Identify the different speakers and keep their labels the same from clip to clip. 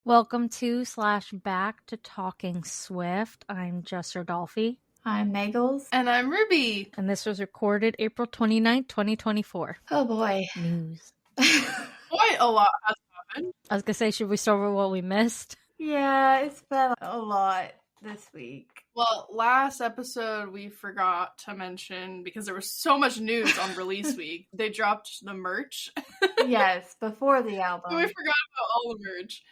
Speaker 1: Welcome to / back to Talking Swift. I'm Jess Rodolphe.
Speaker 2: I'm Meggles.
Speaker 3: And I'm Rubee.
Speaker 1: And this was recorded April 29th, 2024.
Speaker 2: Oh boy.
Speaker 1: News.
Speaker 3: Quite a lot has happened.
Speaker 1: I was going to say, should we start with what we missed?
Speaker 2: Yeah, it's been a lot this week.
Speaker 3: Well, last episode we forgot to mention, because there was so much news on release week, they dropped the merch.
Speaker 2: Yes, before the album.
Speaker 3: We forgot about all the merch.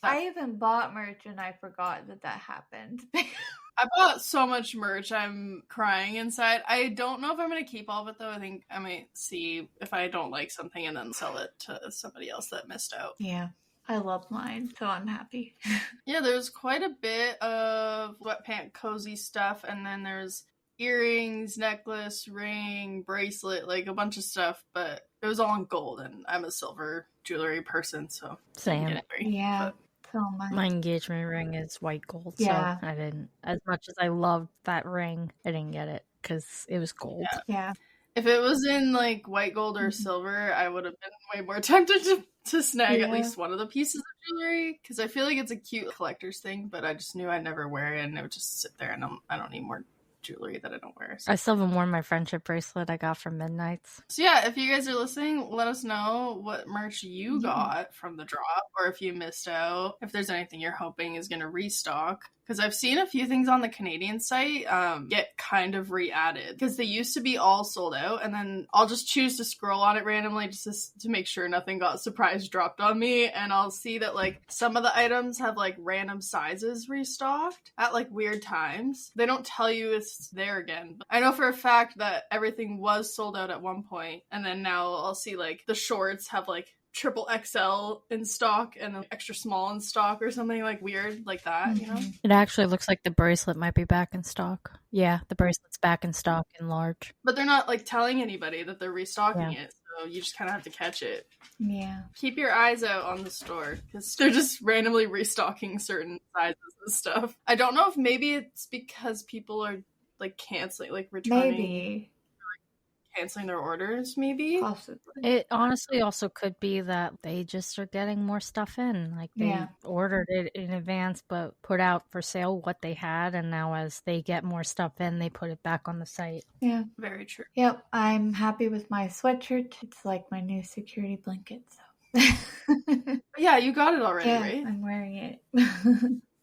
Speaker 2: I even bought merch and I forgot that happened.
Speaker 3: I bought so much merch, I'm crying inside. I don't know if I'm going to keep all of it, though. I think I might see if I don't like something and then sell it to somebody else that missed out.
Speaker 2: Yeah, I love mine, so I'm happy.
Speaker 3: Yeah, there's quite a bit of sweatpant cozy stuff, and then there's earrings, necklace, ring, bracelet, like a bunch of stuff, but it was all in gold, and I'm a silver jewelry person, so
Speaker 1: Same.
Speaker 2: Yeah.
Speaker 3: But
Speaker 2: So much.
Speaker 1: My engagement ring is white gold,
Speaker 2: Yeah.
Speaker 1: so I didn't, as much as I loved that ring, I didn't get it because it was gold.
Speaker 2: Yeah.
Speaker 3: if it was in like white gold or silver, I would have been way more tempted to snag at least one of the pieces of jewelry, because I feel like it's a cute collector's thing, but I just knew I'd never wear it and it would just sit there, and I don't need more jewelry that I don't wear. So.
Speaker 1: I still haven't worn my friendship bracelet I got from Midnight's.
Speaker 3: So yeah, if you guys are listening, let us know what merch you got from the drop, or if you missed out, if there's anything you're hoping is going to restock. Because I've seen a few things on the Canadian site get kind of re-added, because they used to be all sold out, and then I'll just choose to scroll on it randomly just to make sure nothing got surprise dropped on me, and I'll see that like some of the items have like random sizes restocked at like weird times. They don't tell you it's there again. I know for a fact that everything was sold out at one point, and then now I'll see like the shorts have like triple XL in stock and then extra small in stock or something like weird like that, you know?
Speaker 1: It actually looks like the bracelet might be back in stock. Yeah, the bracelet's back in stock in large.
Speaker 3: But they're not like telling anybody that they're restocking it, so you just kind of have to catch it.
Speaker 2: Yeah.
Speaker 3: Keep your eyes out on the store, because they're just randomly restocking certain sizes and stuff. I don't know if maybe it's because people are like canceling, like returning.
Speaker 2: Maybe.
Speaker 3: Canceling their orders, maybe?
Speaker 2: Possibly.
Speaker 1: It honestly also could be that they just are getting more stuff in. Like they ordered it in advance, but put out for sale what they had, and now as they get more stuff in, they put it back on the site.
Speaker 2: Yeah.
Speaker 3: Very true.
Speaker 2: Yep, I'm happy with my sweatshirt. It's like my new security blanket, so.
Speaker 3: Yeah, you got it already, right?
Speaker 2: I'm wearing it.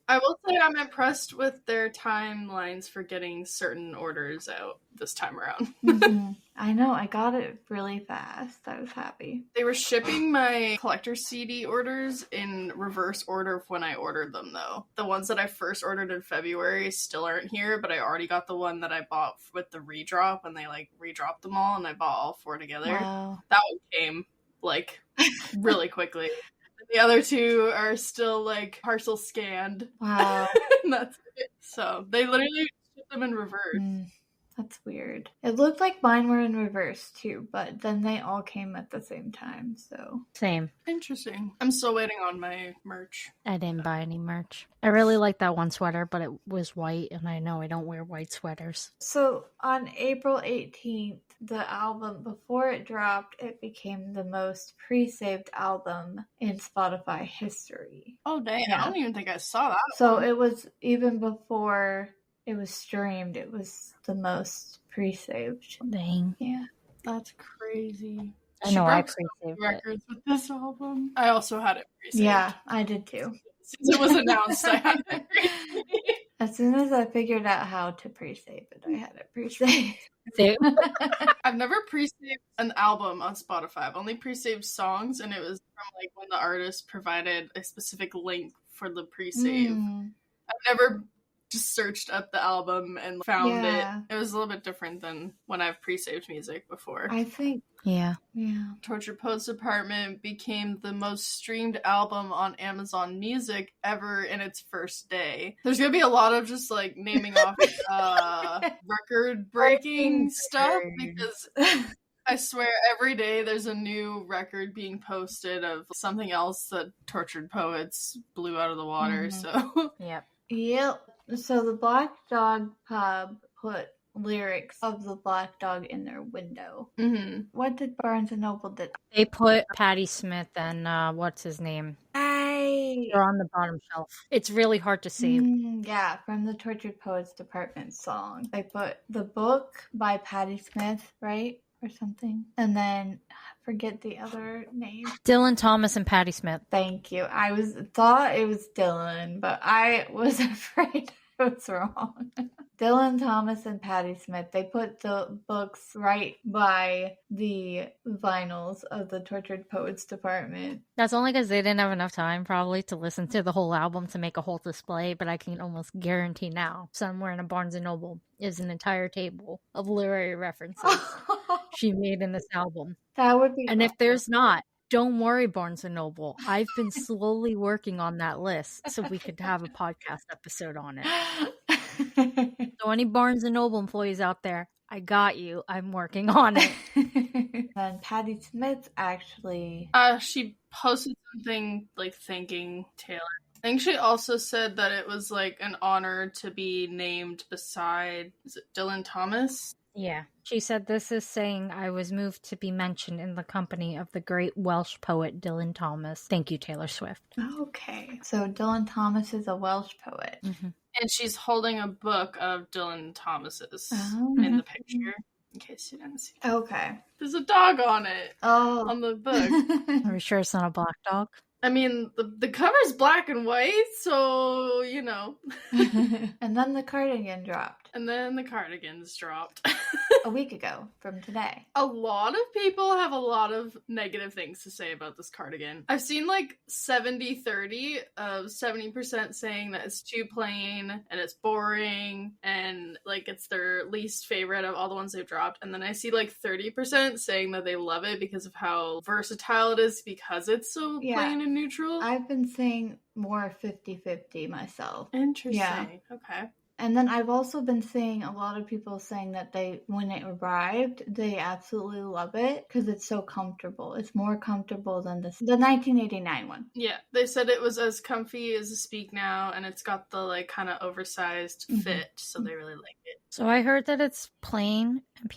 Speaker 3: I will say I'm impressed with their timelines for getting certain orders out this time around.
Speaker 2: Mm-hmm. I know, I got it really fast. I was happy.
Speaker 3: They were shipping my collector CD orders in reverse order of when I ordered them, though. The ones that I first ordered in February still aren't here, but I already got the one that I bought with the redrop, and they like redropped them all, and I bought all four together.
Speaker 2: Wow.
Speaker 3: That one came like really quickly. The other two are still like parcel scanned.
Speaker 2: Wow.
Speaker 3: And that's it. So they literally shipped them in reverse.
Speaker 2: That's weird. It looked like mine were in reverse too, but then they all came at the same time, so.
Speaker 1: Same.
Speaker 3: Interesting. I'm still waiting on my merch.
Speaker 1: I didn't buy any merch. I really like that one sweater, but it was white, and I know I don't wear white sweaters.
Speaker 2: So on April 18th, the album, before it dropped, it became the most pre-saved album in Spotify history.
Speaker 3: Oh, dang.
Speaker 2: Yeah.
Speaker 3: I don't even think I saw that.
Speaker 2: So it was, even before it was streamed, it was the most pre-saved.
Speaker 1: Dang.
Speaker 2: Yeah.
Speaker 3: That's crazy.
Speaker 1: I know, I
Speaker 3: broke
Speaker 1: pre-saved it.
Speaker 3: records with this album. I also had it pre-saved.
Speaker 2: Yeah, I did too.
Speaker 3: Since it was announced, I had it pre-saved.
Speaker 2: As soon as I figured out how to pre-save it, I had it pre-saved.
Speaker 1: Same.
Speaker 3: I've never pre-saved an album on Spotify. I've only pre-saved songs, and it was from like when the artist provided a specific link for the pre-save. I've never just searched up the album and found it. It was a little bit different than when I've pre-saved music before.
Speaker 2: I think.
Speaker 1: Yeah.
Speaker 3: Tortured Poets Department became the most streamed album on Amazon Music ever in its first day. There's gonna be a lot of just like naming off record breaking stuff, because I swear every day there's a new record being posted of something else that Tortured Poets blew out of the water. So
Speaker 1: Yep.
Speaker 2: So the Black Dog Pub put lyrics of the Black Dog in their window. What did Barnes & Noble do?
Speaker 1: They put Patti Smith and what's his name?
Speaker 2: I right.
Speaker 1: They're on the bottom shelf. It's really hard to see.
Speaker 2: Yeah, from the Tortured Poets Department song. They put the book by Patti Smith, right? Or something. And then forget the other name.
Speaker 1: Dylan Thomas and Patti Smith.
Speaker 2: Thank you. I thought it was Dylan, but I was afraid I was wrong. Dylan Thomas and Patti Smith, they put the books right by the vinyls of the Tortured Poets Department.
Speaker 1: That's only because they didn't have enough time probably to listen to the whole album to make a whole display, but I can almost guarantee now somewhere in a Barnes & Noble is an entire table of literary references she made in this album.
Speaker 2: That would be
Speaker 1: And
Speaker 2: awesome.
Speaker 1: if there's not, don't worry, Barnes & Noble. I've been slowly working on that list so we could have a podcast episode on it. So any Barnes & Noble employees out there, I got you. I'm working on it.
Speaker 2: And Patti Smith actually...
Speaker 3: she posted something, like, thanking Taylor. I think she also said that it was, like, an honor to be named beside... Is it Dylan Thomas?
Speaker 1: Yeah. She said, this is saying I was moved to be mentioned in the company of the great Welsh poet Dylan Thomas. Thank you, Taylor Swift.
Speaker 2: Okay. So Dylan Thomas is a Welsh poet.
Speaker 1: Mm-hmm.
Speaker 3: And she's holding a book of Dylan Thomas's in the picture, in case you didn't see it.
Speaker 2: Okay.
Speaker 3: There's a dog on it.
Speaker 2: Oh.
Speaker 3: On the book.
Speaker 1: Are we sure it's not a black dog?
Speaker 3: I mean, the cover's black and white, so, you know.
Speaker 2: And then the cardigan dropped.
Speaker 3: And then the cardigans dropped.
Speaker 2: A week ago from today.
Speaker 3: A lot of people have a lot of negative things to say about this cardigan. I've seen like 70-30 of 70% saying that it's too plain and it's boring and like it's their least favorite of all the ones they've dropped. And then I see like 30% saying that they love it because of how versatile it is because it's so plain and neutral.
Speaker 2: I've been saying more 50-50 myself.
Speaker 3: Interesting.
Speaker 2: Yeah.
Speaker 3: Okay.
Speaker 2: And then I've also been seeing a lot of people saying that when it arrived, they absolutely love it because it's so comfortable. It's more comfortable than the 1989 one.
Speaker 3: Yeah, they said it was as comfy as a Speak Now, and it's got the like kind of oversized fit, so they really like it.
Speaker 1: So I heard that it's plain, and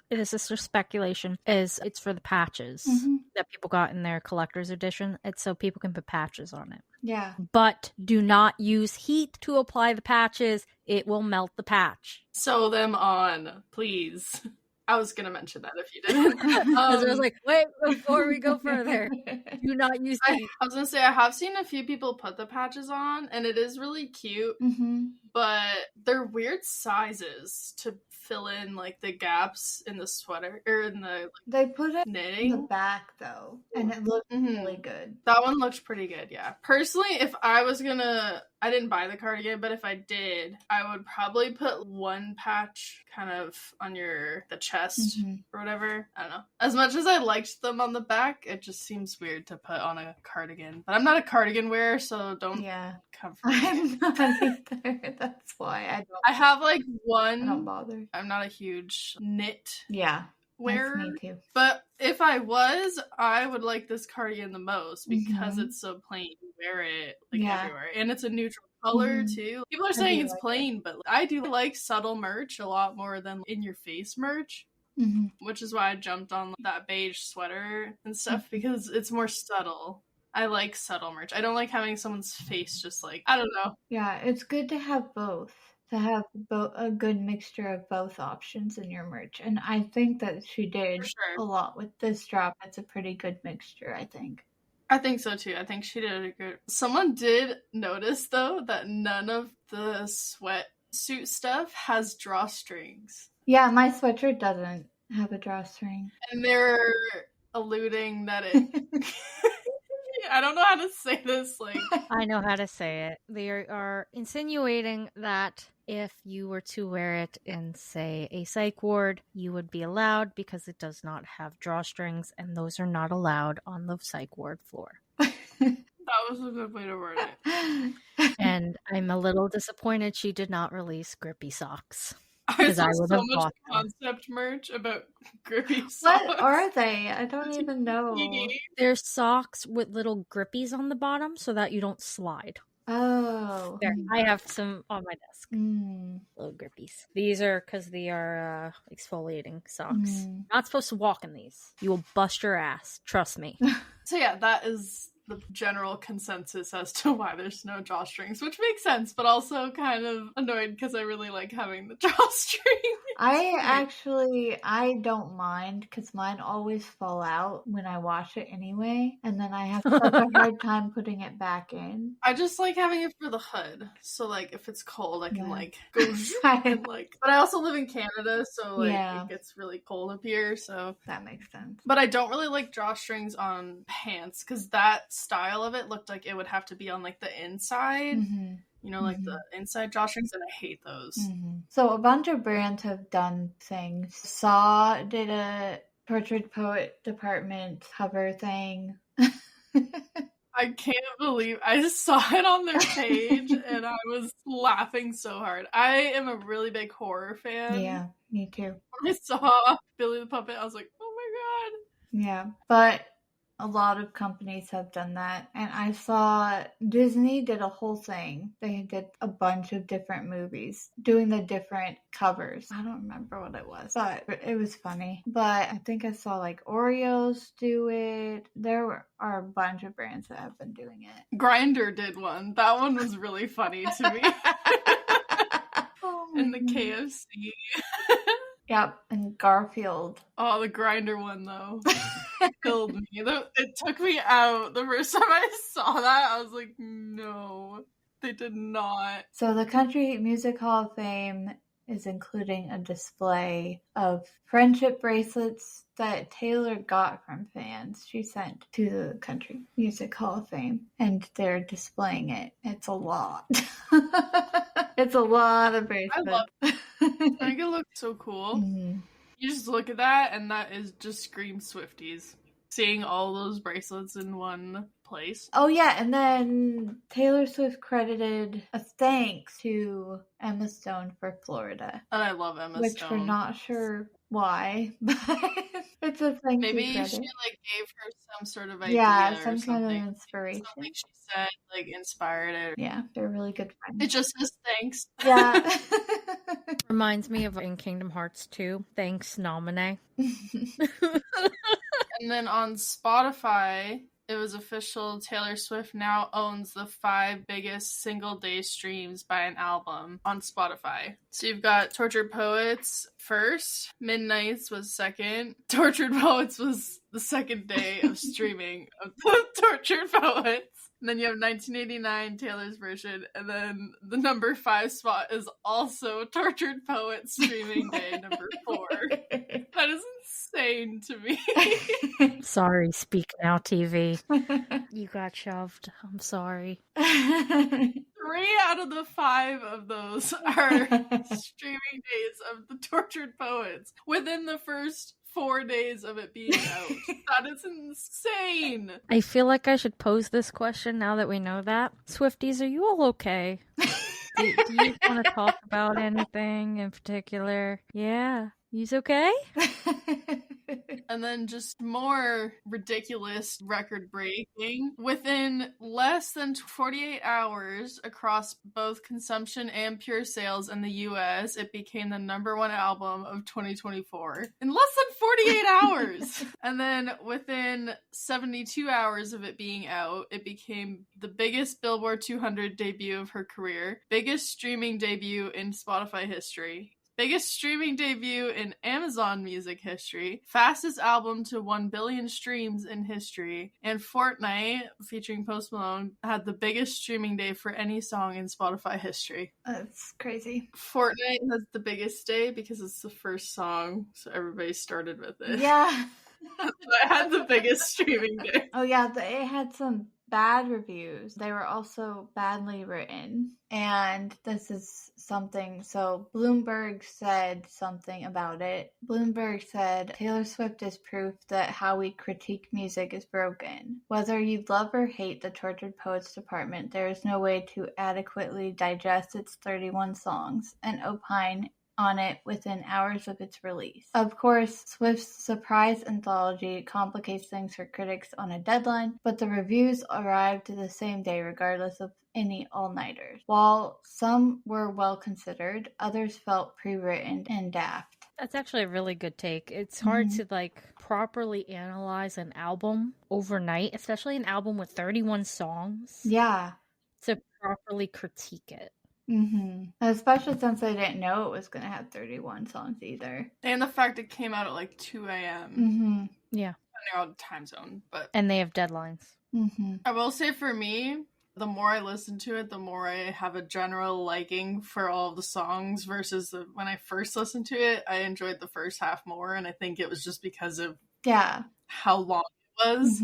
Speaker 1: this is just speculation, it's for the patches that people got in their collector's edition. It's so people can put patches on it.
Speaker 2: Yeah.
Speaker 1: But do not use heat to apply the patches. It will melt the patch.
Speaker 3: Sew them on, please. I was going to mention that if you didn't.
Speaker 1: I was like, wait, before we go further, do not use heat.
Speaker 3: I was going to say, I have seen a few people put the patches on, and it is really cute, but they're weird sizes to fill in, like, the gaps in the sweater, or in the
Speaker 2: they put it
Speaker 3: knitting.
Speaker 2: In the back, though, and it looked really good.
Speaker 3: That one looked pretty good, yeah. Personally, if I was I didn't buy the cardigan, but if I did, I would probably put one patch kind of on the chest or whatever. I don't know. As much as I liked them on the back, it just seems weird to put on a cardigan. But I'm not a cardigan wearer, so don't come for me.
Speaker 2: I'm not either. That's why I don't.
Speaker 3: I have like one.
Speaker 2: I don't bother.
Speaker 3: I'm not a huge knit.
Speaker 2: Yeah.
Speaker 3: Wearer,
Speaker 2: me too.
Speaker 3: But if I was, I would like this cardigan the most because it's so plain. You wear it everywhere, and it's a neutral color too. People are saying it's plain, but I do like subtle merch a lot more than in your face merch, which is why I jumped on that beige sweater and stuff because it's more subtle. I like subtle merch. I don't like having someone's face just like, I don't know.
Speaker 2: Yeah, it's good to have both. To have a good mixture of both options in your merch. And I think that she did a lot with this drop. It's a pretty good mixture, I think.
Speaker 3: I think so too. I think she did a good... Someone did notice, though, that none of the sweatsuit stuff has drawstrings.
Speaker 2: Yeah, my sweatshirt doesn't have a drawstring.
Speaker 3: And they're alluding that it... I don't know how to say this.
Speaker 1: I know how to say it. They are insinuating that if you were to wear it in, say, a psych ward, you would be allowed because it does not have drawstrings, and those are not allowed on the psych ward floor.
Speaker 3: That was a good way to word it.
Speaker 1: And I'm a little disappointed she did not release grippy socks.
Speaker 3: I saw so much concept merch about grippy socks.
Speaker 2: What are they? I don't even know.
Speaker 1: They're socks with little grippies on the bottom so that you don't slide.
Speaker 2: Oh.
Speaker 1: There, I have some on my desk. Little grippies. These are because they are exfoliating socks. Not supposed to walk in these. You will bust your ass. Trust me.
Speaker 3: So yeah, that is the general consensus as to why there's no drawstrings, which makes sense, but also kind of annoyed because I really like having the drawstring.
Speaker 2: I don't mind because mine always fall out when I wash it anyway, and then I have such a hard time putting it back in.
Speaker 3: I just like having it for the hood, so like if it's cold, I can like go and like. But I also live in Canada, so like it gets really cold up here, so
Speaker 2: that makes sense.
Speaker 3: But I don't really like drawstrings on pants because that style of it looked like it would have to be on like the inside.
Speaker 2: Mm-hmm.
Speaker 3: You know, like the inside drawstrings, and I hate those.
Speaker 2: Mm-hmm. So a bunch of brands have done things. Saw did a Tortured Poet Department cover thing.
Speaker 3: I can't believe I just saw it on their page and I was laughing so hard. I am a really big horror fan.
Speaker 2: Yeah, me too.
Speaker 3: When I saw Billy the Puppet, I was like, oh my
Speaker 2: god. Yeah, but a lot of companies have done that. And I saw Disney did a whole thing. They did a bunch of different movies doing the different covers. I don't remember what it was, but it was funny. But I think I saw like Oreos do it. There are a bunch of brands that have been doing it.
Speaker 3: Grindr did one. That one was really funny to me. And the KFC.
Speaker 2: Yep, and Garfield.
Speaker 3: Oh, the Grindr one, though. Killed me. It took me out. The first time I saw that, I was like, no, they did not.
Speaker 2: So the Country Music Hall of Fame is including a display of friendship bracelets that Taylor got from fans she sent to the Country Music Hall of Fame, and they're displaying it. It's a lot. It's a lot of bracelets.
Speaker 3: I love it. I think it looks so cool.
Speaker 2: Mm-hmm.
Speaker 3: You just look at that, and that is just scream Swifties. Seeing all those bracelets in one place.
Speaker 2: Oh, yeah, and then Taylor Swift credited a thanks to Emma Stone for Florida.
Speaker 3: And I love Emma Stone.
Speaker 2: Which we're not sure why, but it's a thank
Speaker 3: Maybe
Speaker 2: you credit.
Speaker 3: She like gave her some sort of idea.
Speaker 2: Yeah,
Speaker 3: or
Speaker 2: some kind of
Speaker 3: something.
Speaker 2: inspiration.
Speaker 3: Something she said like inspired it.
Speaker 2: Yeah, they're really good friends.
Speaker 3: It just says thanks.
Speaker 2: Yeah.
Speaker 1: Reminds me of in Kingdom Hearts 2. Thanks, Nominee.
Speaker 3: And then on Spotify, it was official. Taylor Swift now owns the 5 biggest single day streams by an album on Spotify. So you've got Tortured Poets first, Midnights was second, Tortured Poets was the second day of streaming of the Tortured Poets. And then you have 1989, Taylor's version, and then the number 5 spot is also Tortured Poets streaming day number 4. That is insane to me.
Speaker 1: Sorry, Speak Now TV. You got shoved. I'm sorry.
Speaker 3: 3 out of the 5 of those are streaming days of the Tortured Poets within the first 4 days of it being out. That is insane.
Speaker 1: I feel like I should pose this question now that we know that. Swifties, are you all okay? do you want to talk about anything in particular? Yeah. You's okay?
Speaker 3: And then just more ridiculous record breaking. Within less than 48 hours across both consumption and pure sales in the US, it became the number 1 album of 2024. In less than 48 hours! And then within 72 hours of it being out, it became the biggest Billboard 200 debut of her career, biggest streaming debut in Spotify history, biggest streaming debut in Amazon Music history, fastest album to 1 billion streams in history, and Fortnite, featuring Post Malone, had the biggest streaming day for any song in Spotify history.
Speaker 2: That's crazy.
Speaker 3: Fortnite has the biggest day because it's the first song, so everybody started with it.
Speaker 2: Yeah.
Speaker 3: So it had the biggest streaming day.
Speaker 2: Oh yeah, it had some bad reviews. They were also badly written. And this is something, so Bloomberg said something about it. Bloomberg said, Taylor Swift is proof that how we critique music is broken. Whether you love or hate the Tortured Poets Department, there is no way to adequately digest its 31 songs and opine on it within hours of its release. Of course, Swift's surprise anthology complicates things for critics on a deadline, but the reviews arrived the same day regardless of any all-nighters. While some were well considered, others felt pre-written and daft.
Speaker 1: That's actually a really good take. It's hard to like properly analyze an album overnight, especially an album with 31 songs.
Speaker 2: Yeah.
Speaker 1: To properly critique it.
Speaker 2: Especially since I didn't know it was going to have 31 songs either.
Speaker 3: And the fact it came out at like 2 a.m.
Speaker 1: Yeah.
Speaker 3: Depending on time zone.
Speaker 1: And they have deadlines.
Speaker 3: I will say for me, the more I listen to it, the more I have a general liking for all of the songs versus when I first listened to it, I enjoyed the first half more. And I think it was just because of how long it was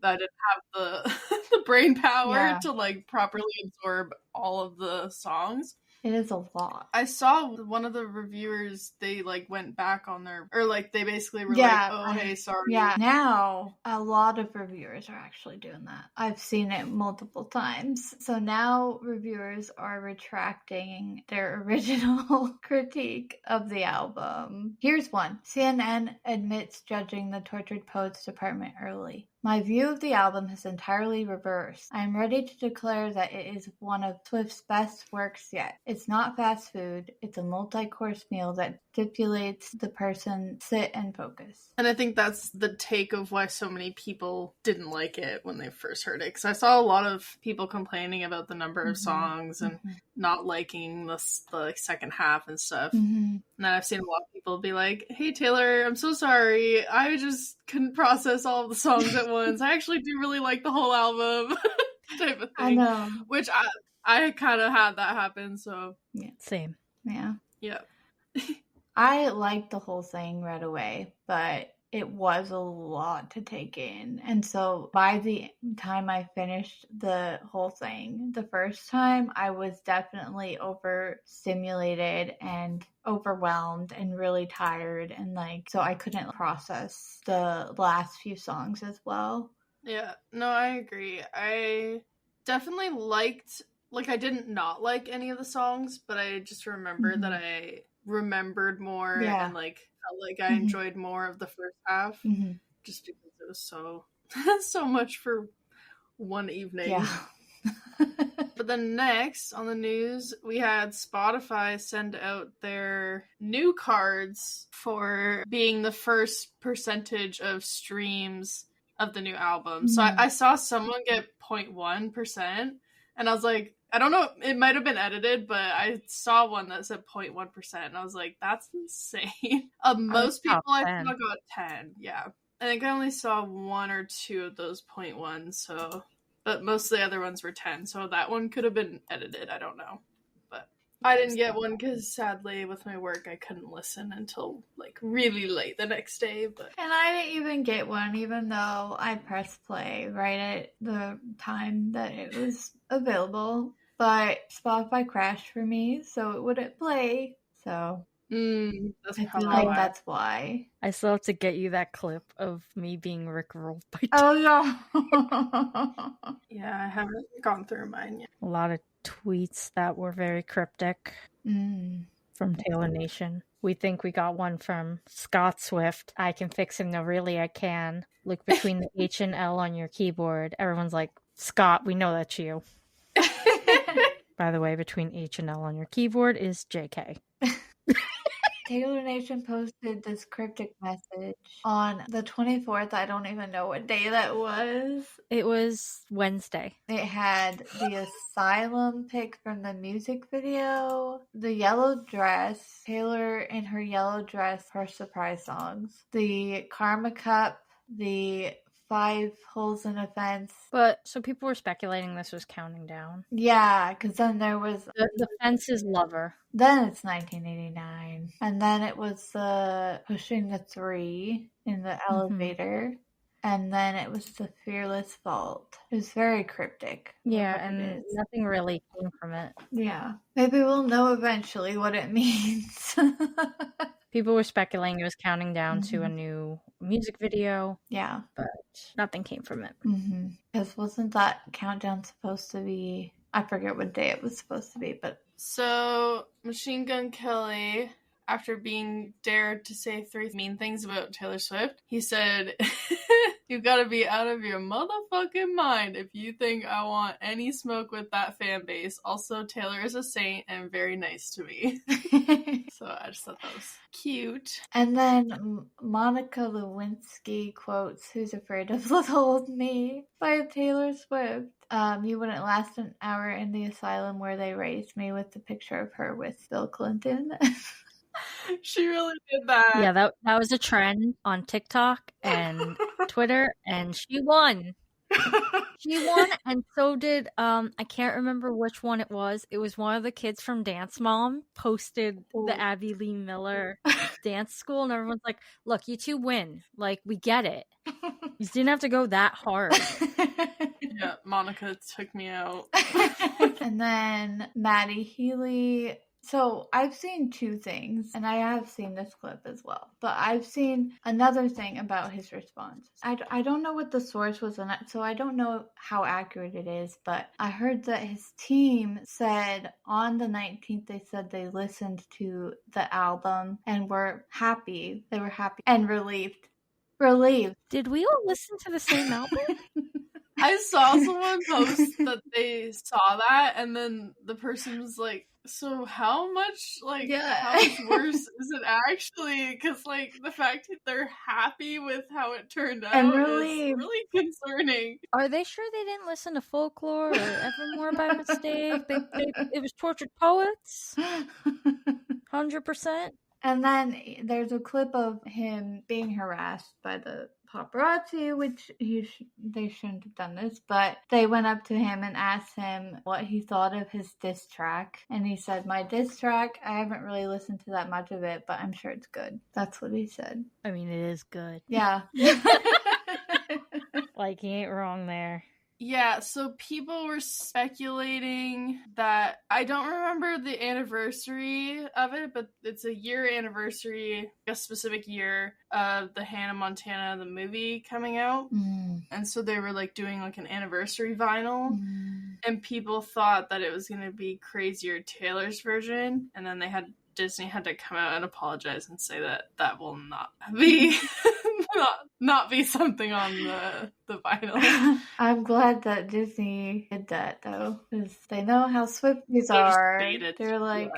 Speaker 3: that I didn't have the brain power to like properly absorb all of the songs.
Speaker 2: It is a lot.
Speaker 3: I saw one of the reviewers, they like went back on their, or like they basically were like, oh, hey, sorry.
Speaker 2: Yeah, now a lot of reviewers are actually doing that. I've seen it multiple times. So now reviewers are retracting their original critique of the album. Here's one. CNN admits judging the Tortured Poets Department early. My view of the album has entirely reversed. I am ready to declare that it is one of Swift's best works yet. It's not fast food. It's a multi-course meal that stipulates the person sit and focus.
Speaker 3: And I think that's the take of why so many people didn't like it when they first heard it. Because I saw a lot of people complaining about the number of songs and not liking the second half and stuff. And then I've seen a lot of people be like, hey, Taylor, I'm so sorry. I just couldn't process all of the songs at once. I actually do really like the whole album type of thing.
Speaker 2: I know.
Speaker 3: Which I kind of had that happen, so.
Speaker 1: Yeah, same.
Speaker 2: Yeah.
Speaker 3: Yeah.
Speaker 2: I liked the whole thing right away, but it was a lot to take in. And so by the time I finished the whole thing, the first time, I was definitely overstimulated and overwhelmed and really tired. And like, so I couldn't process the last few songs as well.
Speaker 3: Yeah, no, I agree. I definitely liked, like, I didn't not like any of the songs, but I just remembered that I remembered more and like felt like I enjoyed more of the first half just because it was so much for one evening. But then next on the news, we had Spotify send out their new cards for being the first percentage of streams of the new album. So I saw someone get 0.1%, and I was like, I don't know, it might have been edited, but I saw one that said 0.1%, and I was like, that's insane. Most people I saw got 10, yeah. I think I only saw one or two of those 0.1, so, but most of the other ones were 10, so that one could have been edited, I don't know. But I didn't get one because sadly with my work I couldn't listen until like really late the next day. But
Speaker 2: and I didn't even get one, even though I pressed play right at the time that it was available. But Spotify crashed for me, so it wouldn't play. So
Speaker 3: that's
Speaker 2: I feel like that's why.
Speaker 1: I still have to get you that clip of me being rickrolled by
Speaker 2: no.
Speaker 3: Yeah, I haven't gone through mine yet.
Speaker 1: A lot of tweets that were very cryptic from Taylor Nation. We think we got one from Scott Swift. I can fix him. No, really, I can. Look between the H and L on your keyboard. Everyone's like, Scott, we know that's you. By the way, between H and L on your keyboard is JK.
Speaker 2: Taylor Nation posted this cryptic message on the 24th. I don't even know what day that was.
Speaker 1: It was Wednesday.
Speaker 2: It had the Asylum pic from the music video, the yellow dress, Taylor in her yellow dress, her surprise songs, the Karma Cup, the 5 holes in a fence.
Speaker 1: But so people were speculating this was counting down.
Speaker 2: Yeah, because then there was
Speaker 1: the fence's lover.
Speaker 2: Then it's 1989, and then it was pushing the 3 in the elevator, and then it was the Fearless Vault. It was very cryptic.
Speaker 1: Yeah, and nothing really came from it.
Speaker 2: Yeah, maybe we'll know eventually what it means.
Speaker 1: People were speculating it was counting down to a new music video.
Speaker 2: Yeah.
Speaker 1: But nothing came from it.
Speaker 2: Because wasn't that countdown supposed to be... I forget what day it was supposed to be, but...
Speaker 3: So, Machine Gun Kelly, after being dared to say 3 mean things about Taylor Swift, he said, You gotta be out of your motherfucking mind if you think I want any smoke with that fan base. Also, Taylor is a saint and very nice to me. So I just thought that was cute.
Speaker 2: And then Monica Lewinsky quotes "Who's Afraid of Little Old Me" by Taylor Swift. You wouldn't last an hour in the asylum where they raised me, with the picture of her with Bill Clinton.
Speaker 3: She really did that.
Speaker 1: Yeah, that was a trend on TikTok and Twitter, and she won. She won, and so did I can't remember which one it was. It was one of the kids from Dance Mom posted the Abby Lee Miller dance school, and everyone's like, "Look, you two win. Like, we get it. You didn't have to go that hard."
Speaker 3: Yeah, Monica took me out.
Speaker 2: And then Maddie Healy. So I've seen two things, and I have seen this clip as well, but I've seen another thing about his response. I don't know what the source was on it, so I don't know how accurate it is, but I heard that his team said on the 19th, they said they listened to the album and were happy. They were happy and relieved.
Speaker 1: Did we all listen to the same album?
Speaker 3: I saw someone post that they saw that, and then the person was like, so how much, like, how much worse is it actually? Because, like, the fact that they're happy with how it turned out is really concerning.
Speaker 1: Are they sure they didn't listen to Folklore or Evermore by mistake? It was Tortured Poets? 100%?
Speaker 2: And then there's a clip of him being harassed by the paparazzi, which they shouldn't have done this, but they went up to him and asked him what he thought of his diss track. And he said, "My diss track, I haven't really listened to that much of it, but I'm sure it's good." That's what he said.
Speaker 1: I mean, it is good.
Speaker 2: Yeah.
Speaker 1: Like, he ain't wrong there.
Speaker 3: Yeah, so people were speculating that, I don't remember the anniversary of it, but it's a year anniversary, a specific year of the Hannah Montana, the movie coming out. And so they were like doing like an anniversary vinyl, and people thought that it was going to be Crazier Taylor's version, and then Disney had to come out and apologize and say that will not be not be something on the vinyl.
Speaker 2: I'm glad that Disney did that though, because they know how Swifties are. They're like,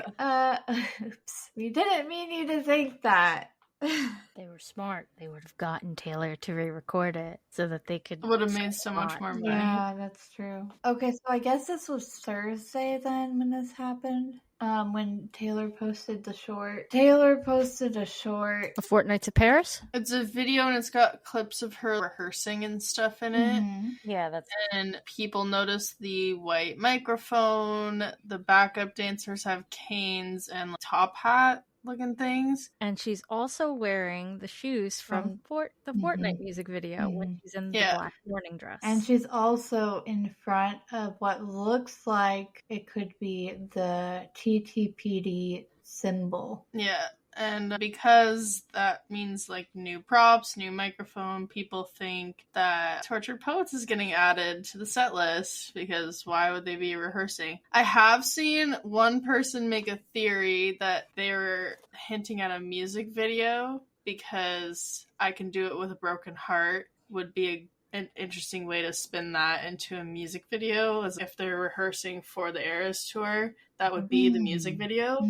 Speaker 2: oops, we didn't mean you to think that.
Speaker 1: They were smart. They would have gotten Taylor to re-record it so that they could.
Speaker 3: Would have made so much more money.
Speaker 2: Yeah, that's true. Okay, so I guess this was Thursday then when this happened. When Taylor posted the short. Taylor posted a short.
Speaker 1: A Fortnight to Paris?
Speaker 3: It's a video and it's got clips of her rehearsing and stuff in it.
Speaker 1: Yeah, that's.
Speaker 3: And people notice the white microphone. The backup dancers have canes and top hat looking things.
Speaker 1: And she's also wearing the shoes from the Fortnite music video when she's in the black morning dress.
Speaker 2: And she's also in front of what looks like it could be the TTPD symbol.
Speaker 3: Yeah. And because that means like new props, new microphone, people think that Tortured Poets is getting added to the set list, because why would they be rehearsing? I have seen one person make a theory that they were hinting at a music video, because I Can Do It With a Broken Heart would be an interesting way to spin that into a music video, as if they're rehearsing for the Eras tour. That would be the music video.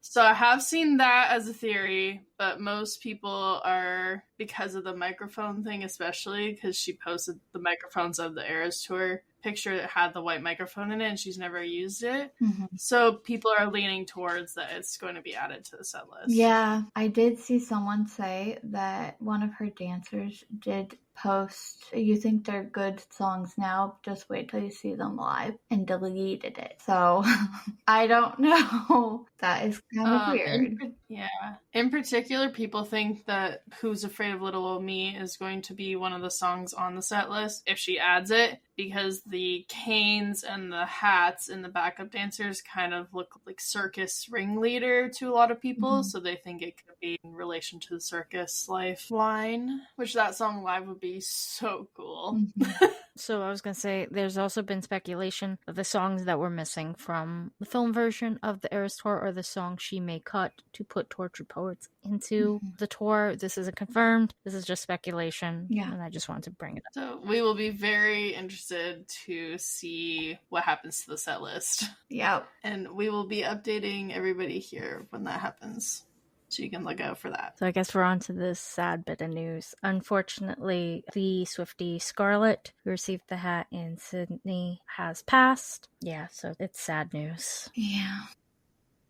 Speaker 3: So I have seen that as a theory, but most people are, because of the microphone thing especially, because she posted the microphones of the Eras tour picture that had the white microphone in it and she's never used it. So people are leaning towards that it's going to be added to the set list.
Speaker 2: Yeah, I did see someone say that one of her dancers did post, "You think they're good songs now, just wait till you see them live," and deleted it. So I don't know. That is kind of weird.
Speaker 3: In particular, people think that Who's Afraid of Little Old Me is going to be one of the songs on the set list if she adds it, because the canes and the hats and the backup dancers kind of look like circus ringleader to a lot of people, so they think it could be in relation to the circus life line, which that song live would be so cool.
Speaker 1: So I was going to say, there's also been speculation of the songs that were missing from the film version of the Eras Tour, or the song she may cut to put Tortured Poets into the tour. This isn't confirmed. This is just speculation.
Speaker 2: Yeah.
Speaker 1: And I just wanted to bring it up.
Speaker 3: So we will be very interested to see what happens to the set list.
Speaker 2: Yep.
Speaker 3: And we will be updating everybody here when that happens. So you can look out for that.
Speaker 1: So I guess we're on to this sad bit of news. Unfortunately, the Swiftie Scarlett, who received the hat in Sydney, has passed. Yeah, so it's sad news.
Speaker 2: Yeah.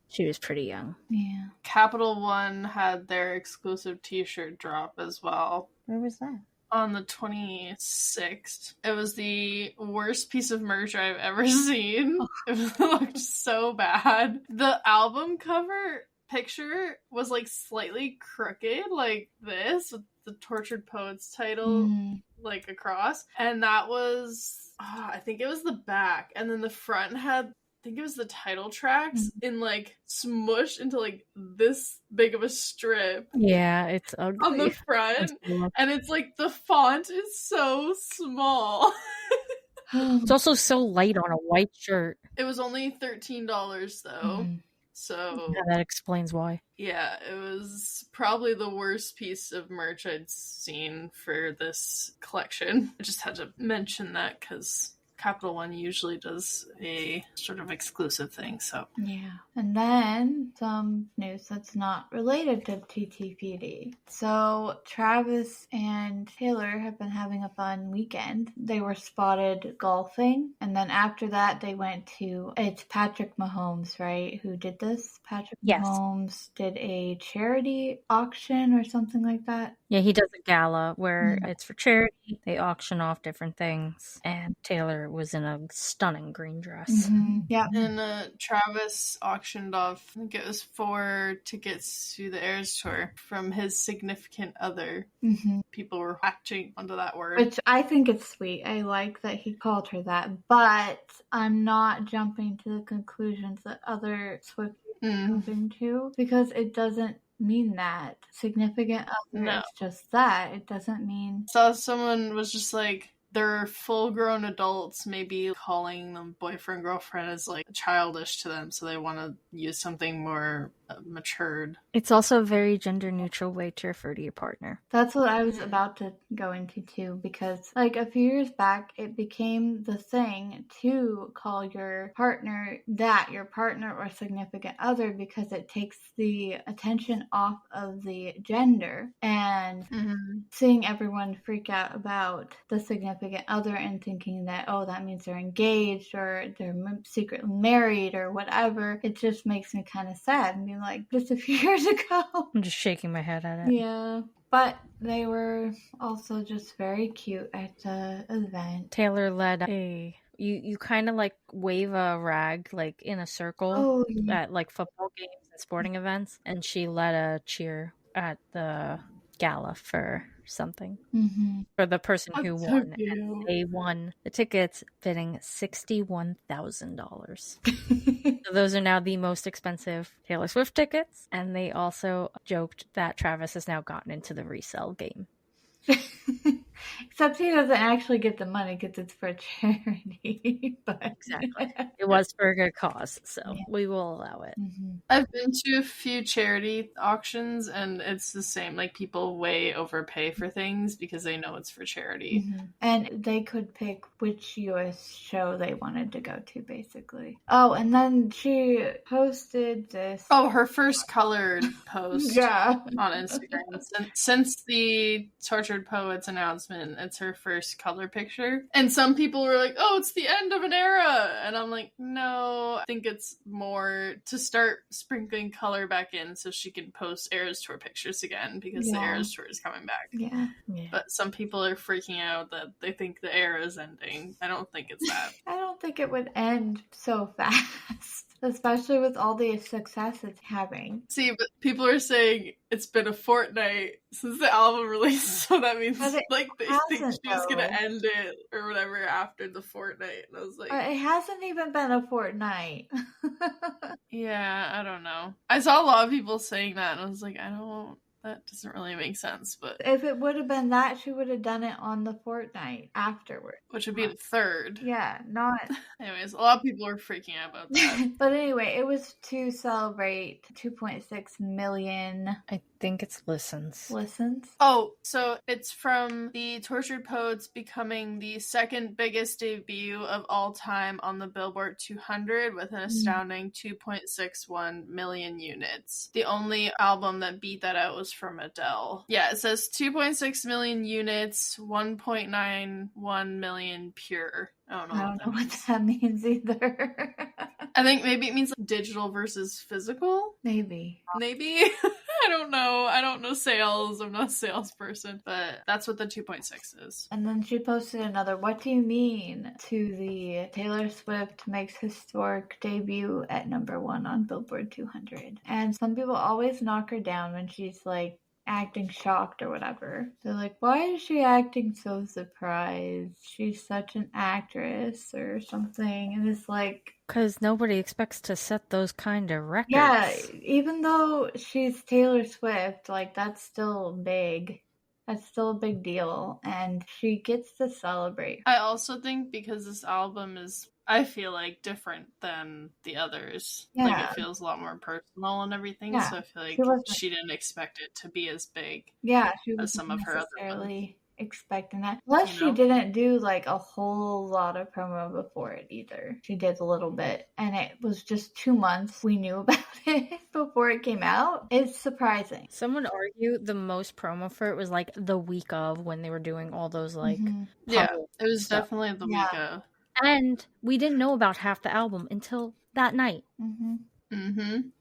Speaker 1: She was pretty young.
Speaker 2: Yeah.
Speaker 3: Capital One had their exclusive t-shirt drop as well.
Speaker 1: Where was that?
Speaker 3: On the 26th. It was the worst piece of merch I've ever seen. It looked so bad. The album cover picture was like slightly crooked like this, with the Tortured Poets title like across, and that was I think it was the back, and then the front had, I think it was the title tracks in like smushed into like this big of a strip.
Speaker 1: Yeah, it's ugly.
Speaker 3: On the front, and it's like the font is so small.
Speaker 1: It's also so light on a white shirt.
Speaker 3: It was only $13 though. So
Speaker 1: yeah, that explains why.
Speaker 3: Yeah, it was probably the worst piece of merch I'd seen for this collection. I just had to mention that because Capital One usually does a sort of exclusive thing, so.
Speaker 2: Yeah. And then some news that's not related to TTPD. So Travis and Taylor have been having a fun weekend. They were spotted golfing, and then after that they went to, it's Patrick Mahomes, right, who did this? Patrick Mahomes did a charity auction or something like that.
Speaker 1: Yeah, he does a gala where it's for charity. They auction off different things, and Taylor was in a stunning green dress.
Speaker 2: Yeah.
Speaker 3: And Travis auctioned off, I think it was 4 tickets to the Eras Tour from his significant other. People were hatching onto that word.
Speaker 2: Which I think it's sweet. I like that he called her that, but I'm not jumping to the conclusions that other Swifties are jumping to, because it doesn't mean that. Significant other is just that. It doesn't mean.
Speaker 3: So someone was just like, they're full-grown adults, maybe calling them boyfriend, girlfriend is like childish to them, so they want to use something more matured.
Speaker 1: It's also a very gender-neutral way to refer to your partner.
Speaker 2: That's what I was about to go into too, because like a few years back, it became the thing to call your partner that, your partner or significant other, because it takes the attention off of the gender. And seeing everyone freak out about the significant other and thinking that, oh, that means they're engaged or they're secretly married or whatever, it just makes me kind of sad and be like, just a few years ago.
Speaker 1: I'm just shaking my head at it.
Speaker 2: Yeah. But they were also just very cute at the event.
Speaker 1: Taylor led a... You kind of like wave a rag like in a circle at like football games and sporting events, and she led a cheer at the gala for something for the person who won. And they won the tickets fitting $61,000. So those are now the most expensive Taylor Swift tickets, and they also joked that Travis has now gotten into the resale game.
Speaker 2: Except he doesn't actually get the money because it's for charity. But
Speaker 1: exactly. It was for a good cause, so we will allow it.
Speaker 3: I've been to a few charity auctions, and it's the same. Like, people way overpay for things because they know it's for charity.
Speaker 2: And they could pick which US show they wanted to go to, basically. Oh, and then she posted this.
Speaker 3: Oh, her first colored post
Speaker 2: on
Speaker 3: Instagram. Since the Tortured Poets announcement, it's her first color picture. And some people were like, oh, it's the end of an era. And I'm like, no, I think it's more to start sprinkling color back in so she can post Eras Tour pictures again, because the Eras Tour is coming back. But some people are freaking out that they think the era is ending. I don't think it's that.
Speaker 2: I don't think it would end so fast. Especially with all the success it's having.
Speaker 3: See, but people are saying it's been a fortnight since the album released, so that means like they think she's gonna end it or whatever after the fortnight. And I was like,
Speaker 2: it hasn't even been a fortnight.
Speaker 3: Yeah, I don't know. I saw a lot of people saying that, and I was like, I don't That doesn't really make sense, but
Speaker 2: if it would have been that, she would have done it on the fortnight afterward.
Speaker 3: Which would be the 3rd.
Speaker 2: Yeah, not...
Speaker 3: Anyways, a lot of people were freaking out about that.
Speaker 2: But anyway, it was to celebrate 2.6 million...
Speaker 1: I think it's listens.
Speaker 3: Oh, so it's from the Tortured Poets becoming the 2nd biggest debut of all time on the Billboard 200 with an astounding 2.61 million units. The only album that beat that out was from Adele. Yeah, it says 2.6 million units, 1.91 million pure. I don't know
Speaker 2: what that means either.
Speaker 3: I think maybe it means like digital versus physical.
Speaker 2: Maybe.
Speaker 3: I don't know. I don't know sales. I'm not a salesperson, but that's what the 2.6 is.
Speaker 2: And then she posted another, "What do you mean?" to the Taylor Swift makes historic debut at number 1 on Billboard 200. And some people always knock her down when she's like acting shocked or whatever. They're like, why is she acting so surprised? She's such an actress or something. And it's like,
Speaker 1: because nobody expects to set those kind of records.
Speaker 2: Yeah, even though she's Taylor Swift, like that's still big. That's still a big deal, and she gets to celebrate.
Speaker 3: I also think because this album is, I feel like, different than the others.
Speaker 2: Yeah.
Speaker 3: Like, it feels a lot more personal and everything,
Speaker 2: Yeah.
Speaker 3: so I feel like she didn't expect it to be as big
Speaker 2: as
Speaker 3: some of her other ones.
Speaker 2: Expecting that. Plus, she didn't do like a whole lot of promo before it either. She did a little bit, and it was just 2 months we knew about it before it came out. It's surprising.
Speaker 1: Some would argue the most promo for it was like the week of, when they were doing all those like
Speaker 3: yeah, it was
Speaker 1: stuff.
Speaker 3: definitely the week of.
Speaker 1: And we didn't know about half the album until that night.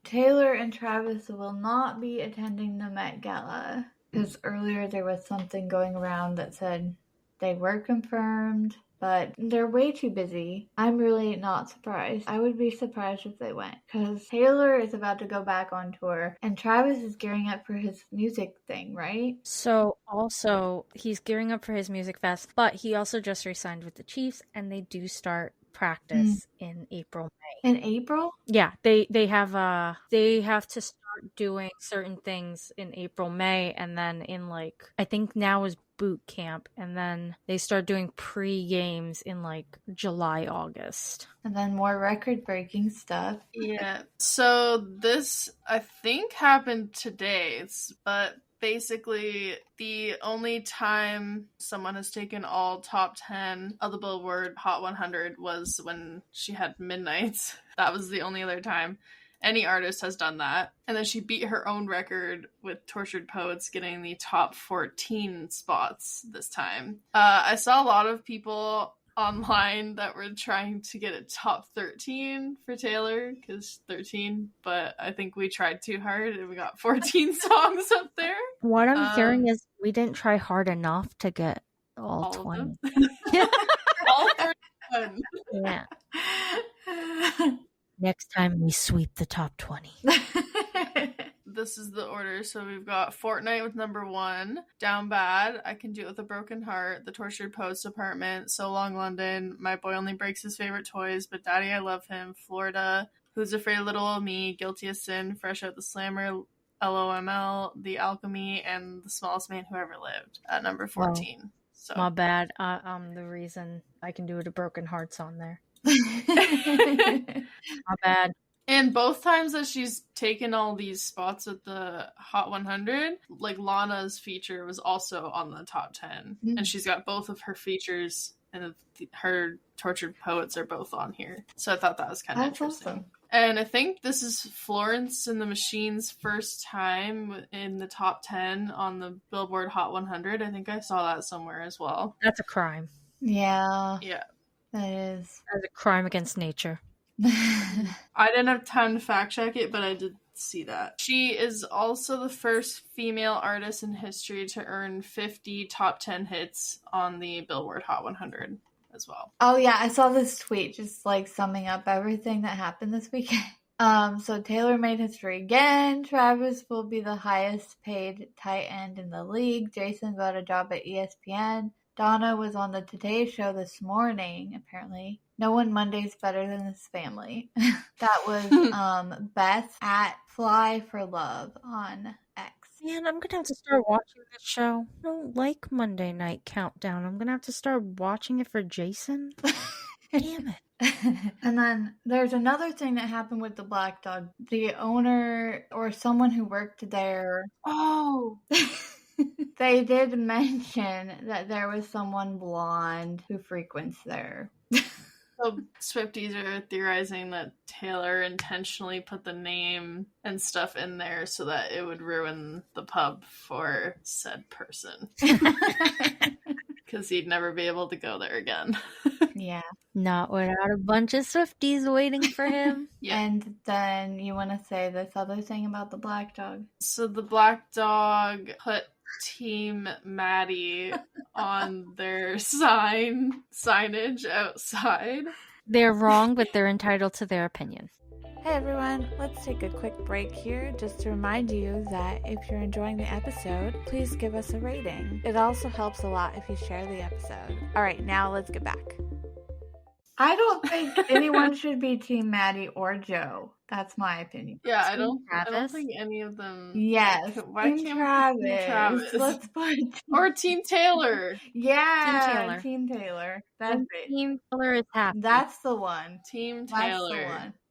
Speaker 2: Taylor and Travis will not be attending the Met Gala. Because earlier there was something going around that said they were confirmed, but they're way too busy. I'm really not surprised. I would be surprised if they went, because Taylor is about to go back on tour, and Travis is gearing up for his music thing, right?
Speaker 1: So also, he's gearing up for his music fest, but he also just re-signed with the Chiefs, and they do start practice in April, May.
Speaker 2: In April?
Speaker 1: Yeah, they have to start doing certain things in April, May, and then in like, I think now is boot camp, and then they start doing pre-games in like July, August.
Speaker 2: And then more record-breaking stuff.
Speaker 3: Yeah. So this, I think, happened today, but basically the only time someone has taken all top 10 of the Billboard Hot 100 was when she had Midnights. That was the only other time any artist has done that. And then she beat her own record with Tortured Poets getting the top 14 spots this time. I saw a lot of people online that were trying to get a top 13 for Taylor, because 13, but I think we tried too hard and we got 14 songs up there.
Speaker 1: What I'm hearing is we didn't try hard enough to get all 20.
Speaker 3: All 31.
Speaker 1: Yeah. Next time we sweep the top 20.
Speaker 3: This is the order. So we've got Fortnite with number 1, Down Bad, I Can Do It With a Broken Heart, The Tortured Poets Department, So Long London, My Boy Only Breaks His Favorite Toys, But Daddy I Love Him, Florida, Who's Afraid of Little Old Me, Guilty as Sin, Fresh Out the Slammer, LOML, The Alchemy, and The Smallest Man Who Ever Lived at number 14.
Speaker 1: Wow.
Speaker 3: So
Speaker 1: my bad. The reason I Can Do It a Broken Heart's on there. My bad.
Speaker 3: And both times that she's taken all these spots at the Hot 100, like Lana's feature was also on the top 10. And she's got both of her features, and her Tortured Poets are both on here. So I thought that was kind of interesting. Awesome. And I think this is Florence and the Machine's first time in the top 10 on the Billboard Hot 100. I think I saw that somewhere as well.
Speaker 1: That's a crime.
Speaker 2: Yeah.
Speaker 3: Yeah.
Speaker 2: That is.
Speaker 1: That's a crime against nature.
Speaker 3: I didn't have time to fact check it, but I did see that. She is also the first female artist in history to earn 50 top 10 hits on the Billboard Hot 100 as well.
Speaker 2: Oh yeah, I saw this tweet just like summing up everything that happened this weekend. So Taylor made history again. Travis will be the highest paid tight end in the league. Jason got a job at ESPN. Donna was on the Today Show this morning, apparently. No one Monday's better than this family. That was Beth at Fly for Love on X.
Speaker 1: Man, I'm gonna have to start watching this show. I don't like Monday Night Countdown. I'm gonna have to start watching it for Jason. Damn it.
Speaker 2: And then there's another thing that happened with the Black Dog. The owner or someone who worked there.
Speaker 3: Oh.
Speaker 2: They did mention that there was someone blonde who frequents there.
Speaker 3: So Swifties are theorizing that Taylor intentionally put the name and stuff in there so that it would ruin the pub for said person. Because he'd never be able to go there again.
Speaker 2: Yeah.
Speaker 1: Not without a bunch of Swifties waiting for him.
Speaker 3: Yeah.
Speaker 2: And then you want to say this other thing about the Black Dog.
Speaker 3: So the Black Dog put Team Maddie on their signage outside.
Speaker 1: They're wrong, but they're entitled to their opinion.
Speaker 2: Hey everyone, let's take a quick break here just to remind you that if you're enjoying the episode, please give us a rating. It also helps a lot if you share the episode. Alright, now let's get back. I don't think anyone should be Team Maddie or Joe. That's my opinion.
Speaker 3: Yeah, I don't
Speaker 1: Travis?
Speaker 3: think any of them.
Speaker 2: Yes,
Speaker 3: Why
Speaker 2: Team
Speaker 3: can't
Speaker 2: Travis.
Speaker 3: we Team Travis?
Speaker 2: Let's put
Speaker 3: Or Team Taylor.
Speaker 2: yeah,
Speaker 1: Team Taylor.
Speaker 2: Team Taylor. That's it.
Speaker 1: Team Taylor is happy.
Speaker 2: That's the one.
Speaker 3: Team
Speaker 2: That's
Speaker 3: Taylor.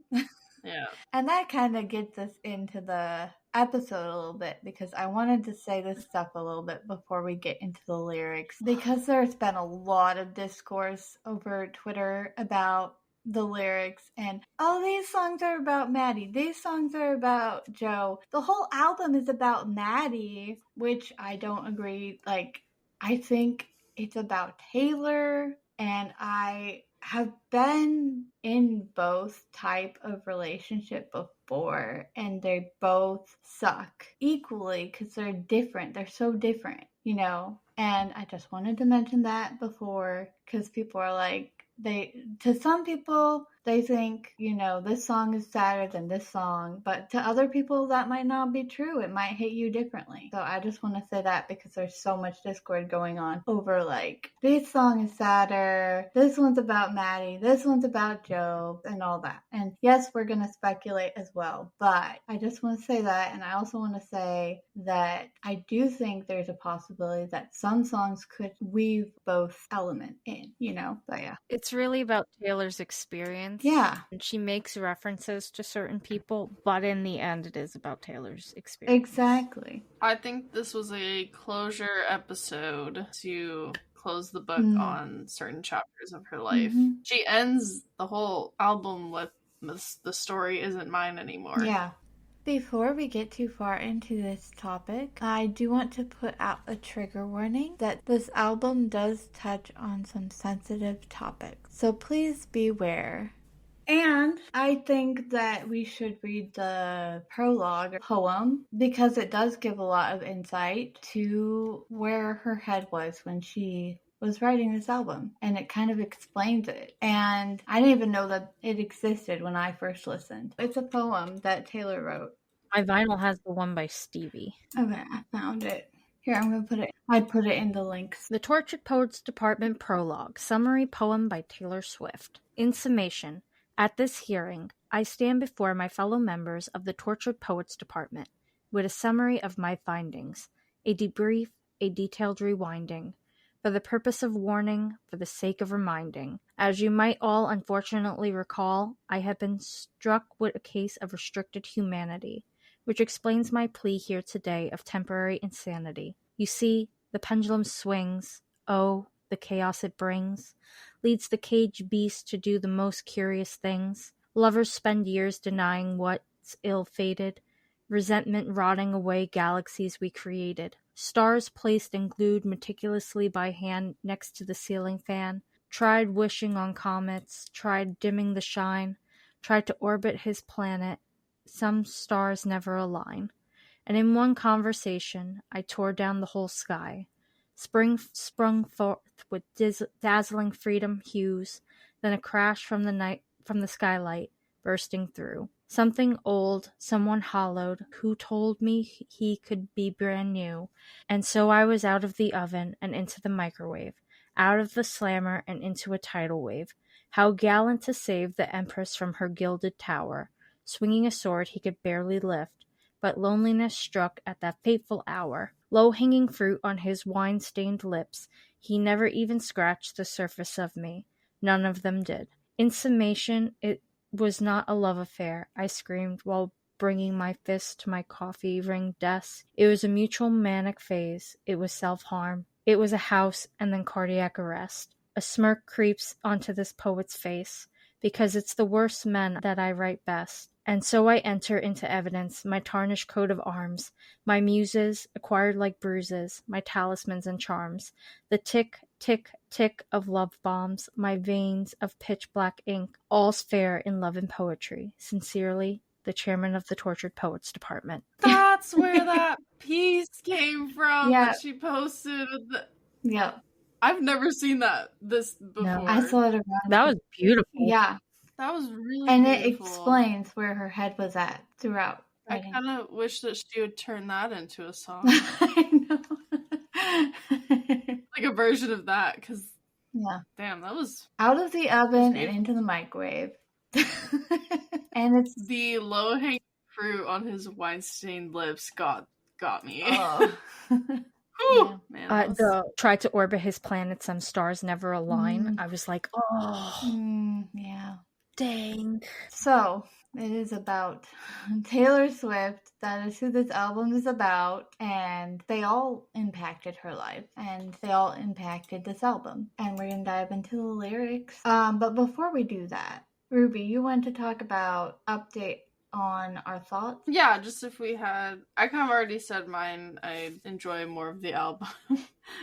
Speaker 2: the one.
Speaker 3: Yeah.
Speaker 2: And that kind of gets us into the episode a little bit because I wanted to say this stuff a little bit before we get into the lyrics because there's been a lot of discourse over Twitter about the lyrics and these songs are about Maddie, these songs are about Joe, the whole album is about Maddie, which I don't agree. Like, I think it's about Taylor, and I have been in both type of relationship before, and they both suck equally because they're different. They're so different, you know? And I just wanted to mention that before because people are like, to some people, they think, you know, this song is sadder than this song, but to other people, that might not be true. It might hit you differently. So I just want to say that because there's so much discord going on over, like, this song is sadder, this one's about Maddie, this one's about Joe, and all that. And yes, we're going to speculate as well, but I just want to say that, and I also want to say that I do think there's a possibility that some songs could weave both elements in, you know? But yeah.
Speaker 1: It's really about Taylor's experience.
Speaker 2: Yeah.
Speaker 1: And she makes references to certain people, but in the end, it is about Taylor's experience.
Speaker 2: Exactly.
Speaker 3: I think this was a closure episode to close the book on certain chapters of her life. Mm-hmm. She ends the whole album with the story isn't mine anymore.
Speaker 2: Yeah. Before we get too far into this topic, I do want to put out a trigger warning that this album does touch on some sensitive topics. So please beware. And I think that we should read the prologue poem because it does give a lot of insight to where her head was when she was writing this album, and it kind of explains it. And I didn't even know that it existed when I first listened. It's a poem that Taylor wrote.
Speaker 1: My vinyl has the one by Stevie.
Speaker 2: Okay, I found it. Here, I'm going to put it. I put it in the links.
Speaker 1: The Tortured Poets Department Prologue, summary poem by Taylor Swift. In summation, at this hearing, I stand before my fellow members of the Tortured Poets Department with a summary of my findings, a debrief, a detailed rewinding, for the purpose of warning, for the sake of reminding. As you might all unfortunately recall, I have been struck with a case of restricted humanity, which explains my plea here today of temporary insanity. You see, the pendulum swings, oh, the chaos it brings, leads the caged beast to do the most curious things. Lovers spend years denying what's ill-fated, resentment rotting away galaxies we created. Stars placed and glued meticulously by hand next to the ceiling fan, tried wishing on comets, tried dimming the shine, tried to orbit his planet. Some stars never align. And in one conversation, I tore down the whole sky. Spring sprung forth with dazzling freedom hues, then a crash from the skylight, bursting through. Something old, someone hollowed, who told me he could be brand new. And so I was out of the oven and into the microwave, out of the slammer and into a tidal wave. How gallant to save the Empress from her gilded tower, swinging a sword he could barely lift, but loneliness struck at that fateful hour. Low-hanging fruit on his wine-stained lips, he never even scratched the surface of me. None of them did. In summation, it was not a love affair, I screamed while bringing my fist to my coffee-ringed desk. It was a mutual manic phase. It was self-harm. It was a house and then cardiac arrest. A smirk creeps onto this poet's face, because it's the worst men that I write best. And so I enter into evidence my tarnished coat of arms, my muses, acquired like bruises, my talismans and charms, the tick, tick, tick of love bombs, my veins of pitch-black ink, all's fair in love and poetry. Sincerely, the chairman of the Tortured Poets Department.
Speaker 3: That's where that piece came from
Speaker 2: Yeah.
Speaker 3: that she posted.
Speaker 2: Yeah.
Speaker 3: I've never seen this before.
Speaker 1: No.
Speaker 2: I saw it around.
Speaker 1: That was beautiful.
Speaker 2: Yeah.
Speaker 3: That was really
Speaker 2: And
Speaker 3: beautiful.
Speaker 2: it explains where her head was at throughout.
Speaker 3: I
Speaker 2: writing.
Speaker 3: kind of wish that she would turn that into a song.
Speaker 2: I know.
Speaker 3: Like a version of that, because
Speaker 2: Yeah.
Speaker 3: damn, that was
Speaker 2: Out of the oven and
Speaker 3: beautiful.
Speaker 2: into the microwave. And it's
Speaker 3: the low-hanging fruit on his wine-stained lips got me.
Speaker 2: oh.
Speaker 3: Whew,
Speaker 2: Yeah.
Speaker 3: man, that was-
Speaker 1: Tried to orbit his planet, some stars never align. I was like, oh,
Speaker 2: Yeah.
Speaker 1: dang.
Speaker 2: So it is about Taylor Swift. That is who this album is about. And they all impacted her life. And they all impacted this album. And we're going to dive into the lyrics. But before we do that, Rubee, you want to talk about update on our thoughts?
Speaker 3: Yeah, just if we had... I kind of already said mine. I enjoy more of the album.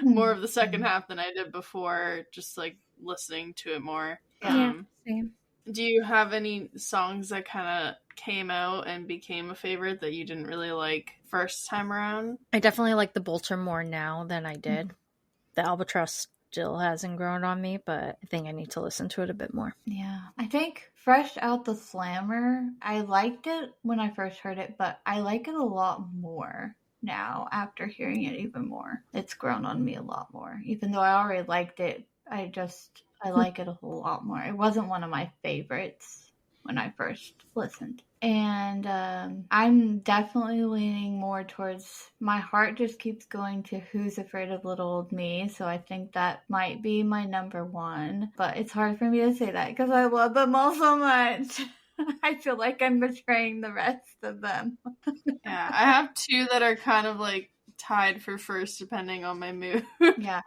Speaker 3: More of the second half than I did before. Just, like, listening to it more.
Speaker 1: Yeah, same.
Speaker 3: Do you have any songs that kind of came out and became a favorite that you didn't really like first time around?
Speaker 1: I definitely like the Bolter more now than I did. The Albatross still hasn't grown on me, but I think I need to listen to it a bit more.
Speaker 2: Yeah. I think Fresh Out the Slammer, I liked it when I first heard it, but I like it a lot more now after hearing it even more. It's grown on me a lot more. Even though I already liked it, I like it a whole lot more. It wasn't one of my favorites when I first listened. And I'm definitely leaning more towards, my heart just keeps going to Who's Afraid of Little Old Me. So I think that might be my number one. But it's hard for me to say that because I love them all so much. I feel like I'm betraying the rest of them.
Speaker 3: Yeah, I have two that are kind of like tied for first depending on my mood.
Speaker 2: Yeah.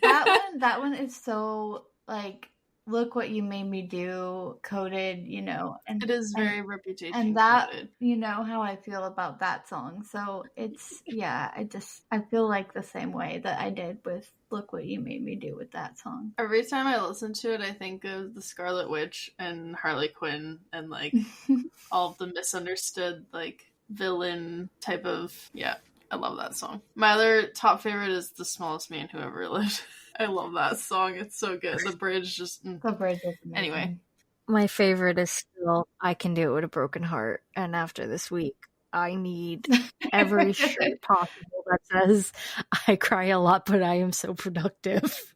Speaker 2: That one is so like, Look What You Made Me Do coded, you know. And
Speaker 3: it is very reputation
Speaker 2: and that
Speaker 3: coded.
Speaker 2: You know how I feel about that song. So it's I feel like the same way that I did with Look What You Made Me Do with that song.
Speaker 3: Every time I listen to it, I think of the Scarlet Witch and Harley Quinn and like all of the misunderstood like villain type of I love that song. My other top favorite is The Smallest Man Who Ever Lived. I love that song. It's so good. The bridge just...
Speaker 2: The bridge is amazing.
Speaker 3: Anyway.
Speaker 1: My favorite is still I Can Do It With a Broken Heart. And after this week, I need every shirt possible that says I cry a lot, but I am so productive.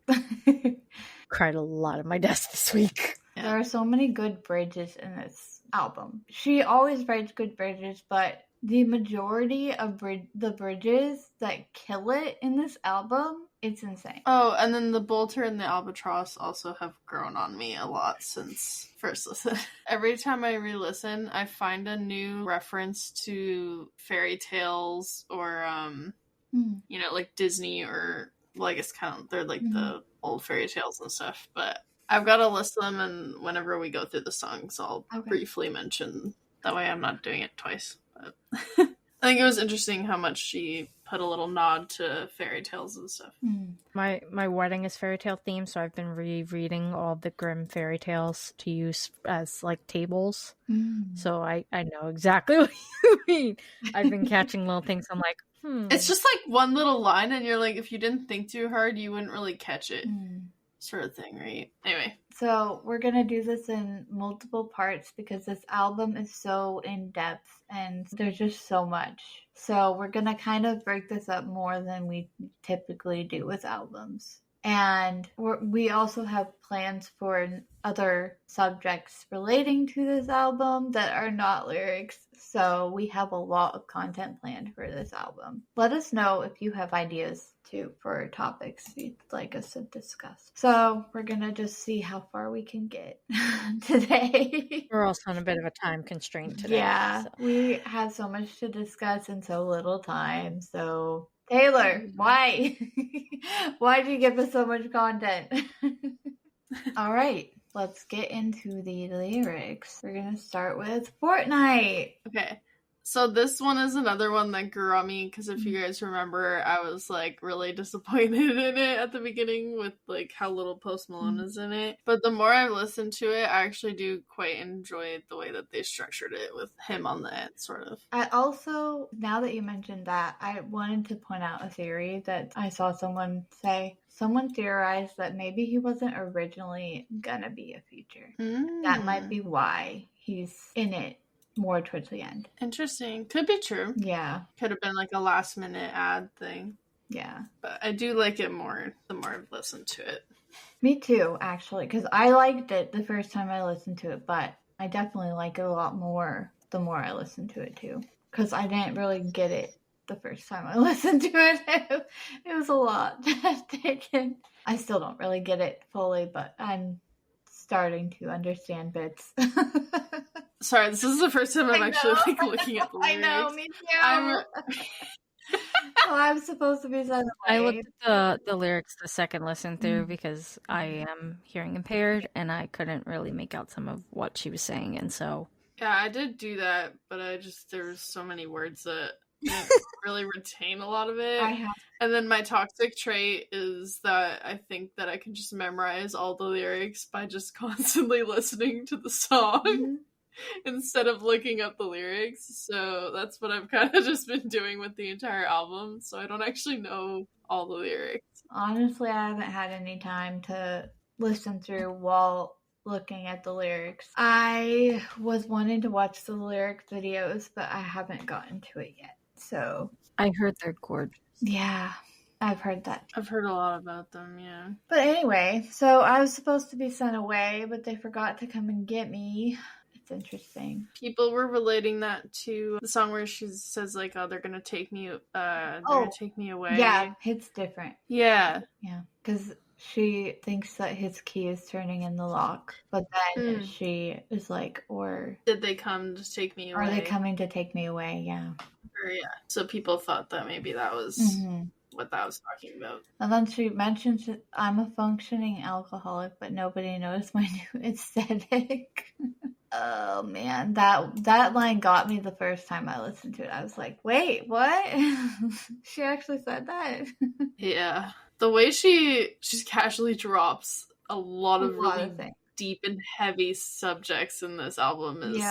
Speaker 1: Cried a lot at my desk this week.
Speaker 2: Yeah. There are so many good bridges in this album. She always writes good bridges, but the majority of the bridges that kill it in this album, it's insane.
Speaker 3: Oh, and then the Bolter and the Albatross also have grown on me a lot since first listen. Every time I re-listen, I find a new reference to fairy tales or, you know, like Disney or, well, I guess kind of, they're like the old fairy tales and stuff, but I've got a list of them, and whenever we go through the songs, I'll briefly mention. That way I'm not doing it twice. But I think it was interesting how much she put a little nod to fairy tales and stuff.
Speaker 1: My wedding is fairy tale themed, so I've been rereading all the Grimm fairy tales to use as like tables. So I know exactly what you mean. I've been catching little things. I'm like,
Speaker 3: It's just like one little line, and you're like, if you didn't think too hard, you wouldn't really catch it. Sort of thing, right? Anyway.
Speaker 2: So we're going to do this in multiple parts because this album is so in-depth and there's just so much. So we're going to kind of break this up more than we typically do with albums. And we also have plans for other subjects relating to this album that are not lyrics. So we have a lot of content planned for this album. Let us know if you have ideas too for topics you'd like us to discuss. So we're gonna just see how far we can get today.
Speaker 1: We're also on a bit of a time constraint today.
Speaker 2: Yeah, so. We have so much to discuss in so little time. So Taylor, why? Why'd you give us so much content? All right, let's get into the lyrics. We're going to start with Fortnite.
Speaker 3: Okay. So this one is another one that grew on me because if you guys remember, I was like really disappointed in it at the beginning with like how little Post Malone is in it. But the more I've listened to it, I actually do quite enjoy the way that they structured it with him on the end, sort of.
Speaker 2: I also, now that you mentioned that, I wanted to point out a theory that I saw someone say. Someone theorized that maybe he wasn't originally gonna be a feature. That might be why he's in it more towards the end.
Speaker 3: Interesting. Could be true.
Speaker 2: Yeah.
Speaker 3: Could have been like a last minute ad thing.
Speaker 2: Yeah.
Speaker 3: But I do like it more the more I've listened to it.
Speaker 2: Me too, actually, because I liked it the first time I listened to it, but I definitely like it a lot more the more I listen to it too. Because I didn't really get it the first time I listened to it. It was a lot to take in. I still don't really get it fully, but I'm starting to understand bits.
Speaker 3: Sorry, this is the first time I'm actually like looking at the lyrics.
Speaker 2: I know, me too. I'm supposed to be sent away.
Speaker 1: I looked at the lyrics the second listen through because I am hearing impaired and I couldn't really make out some of what she was saying, and so
Speaker 3: yeah, I did do that, but there was so many words that I didn't really retain a lot of it. And then my toxic trait is that I think that I can just memorize all the lyrics by just constantly listening to the song. Instead of looking up the lyrics. So that's what I've kind of just been doing with the entire album. So I don't actually know all the lyrics.
Speaker 2: Honestly, I haven't had any time to listen through while looking at the lyrics. I was wanting to watch the lyric videos, but I haven't gotten to it yet. So
Speaker 1: I heard they're gorgeous.
Speaker 2: Yeah, I've heard that.
Speaker 3: I've heard a lot about them, yeah.
Speaker 2: But anyway, so I was supposed to be sent away, but they forgot to come and get me. It's interesting.
Speaker 3: People were relating that to the song where she says like, "Oh, they're gonna take me. Gonna take me away."
Speaker 2: Yeah, it's different.
Speaker 3: Yeah,
Speaker 2: because she thinks that his key is turning in the lock, but then she is like, "Or
Speaker 3: did they come to take me away?
Speaker 2: Are they coming to take me away?" Yeah.
Speaker 3: Or, yeah. So people thought that maybe that was what that was talking about.
Speaker 2: And then she mentions that I'm a functioning alcoholic, but nobody knows my new aesthetic. Oh man, that line got me the first time I listened to it. I was like, wait, what? She actually said that?
Speaker 3: Yeah. The way she just casually drops a lot of really deep and heavy subjects in this album is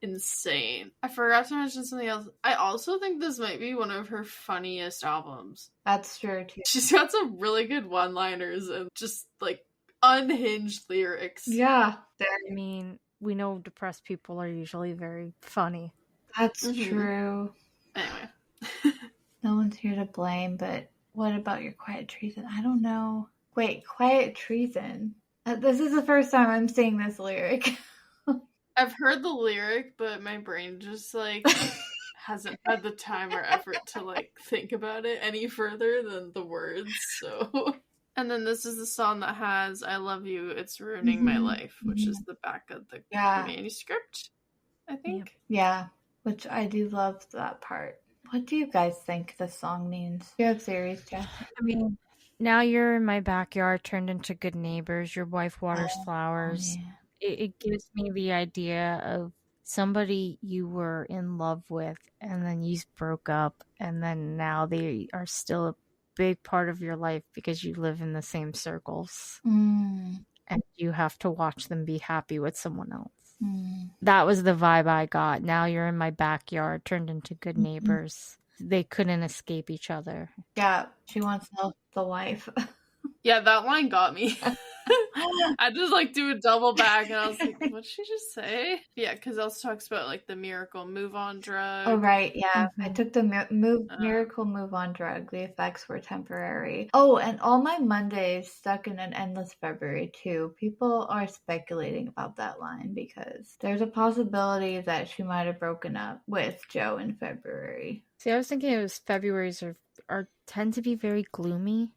Speaker 3: insane. I forgot to mention something else. I also think this might be one of her funniest albums.
Speaker 2: That's true too.
Speaker 3: She's got some really good one-liners and just like unhinged lyrics.
Speaker 2: Yeah.
Speaker 1: I mean, we know depressed people are usually very funny.
Speaker 2: That's true.
Speaker 3: Anyway.
Speaker 2: No one's here to blame, but what about your Quiet Treason? I don't know. Wait, Quiet Treason? This is the first time I'm seeing this lyric.
Speaker 3: I've heard the lyric, but my brain just like hasn't had the time or effort to like think about it any further than the words, so... And then this is the song that has "I Love You, It's Ruining My Life," which is the back of the manuscript, I think.
Speaker 2: Yeah, which I do love that part. What do you guys think this song means? Do you have theories, Jess?
Speaker 1: I mean, now you're in my backyard, turned into good neighbors. Your wife waters flowers. Yeah. It gives me the idea of somebody you were in love with, and then you broke up, and then now they are still a big part of your life because you live in the same circles and you have to watch them be happy with someone else. That was the vibe I got. Now you're in my backyard, turned into good neighbors. They couldn't escape each other.
Speaker 2: Yeah, she wants to help the wife.
Speaker 3: Yeah, that line got me. I just like do a double back, and I was like, "What did she just say?" Yeah, because it also talks about like the miracle move on drug.
Speaker 2: Oh right, yeah. I took the miracle move on drug. The effects were temporary. Oh, and all my Mondays stuck in an endless February too. People are speculating about that line because there's a possibility that she might have broken up with Joe in February.
Speaker 1: See, I was thinking it was February's are tend to be very gloomy.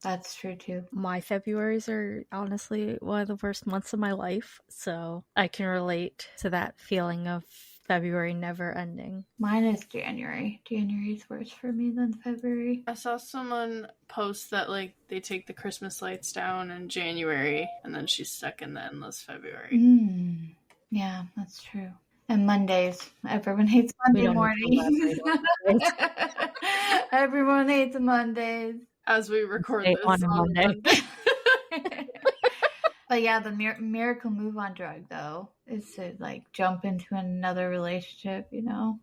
Speaker 2: That's true too.
Speaker 1: My Februaries are honestly one of the worst months of my life, so I can relate to that feeling of February never ending.
Speaker 2: Mine is January. January's worse for me than February.
Speaker 3: I saw someone post that like they take the Christmas lights down in January, and then she's stuck in the endless February.
Speaker 2: Yeah, that's true. And Mondays. Everyone hates Monday mornings. Everyone hates Mondays.
Speaker 3: As we record this on Monday.
Speaker 2: But yeah, the miracle move on drug, though, is to like jump into another relationship,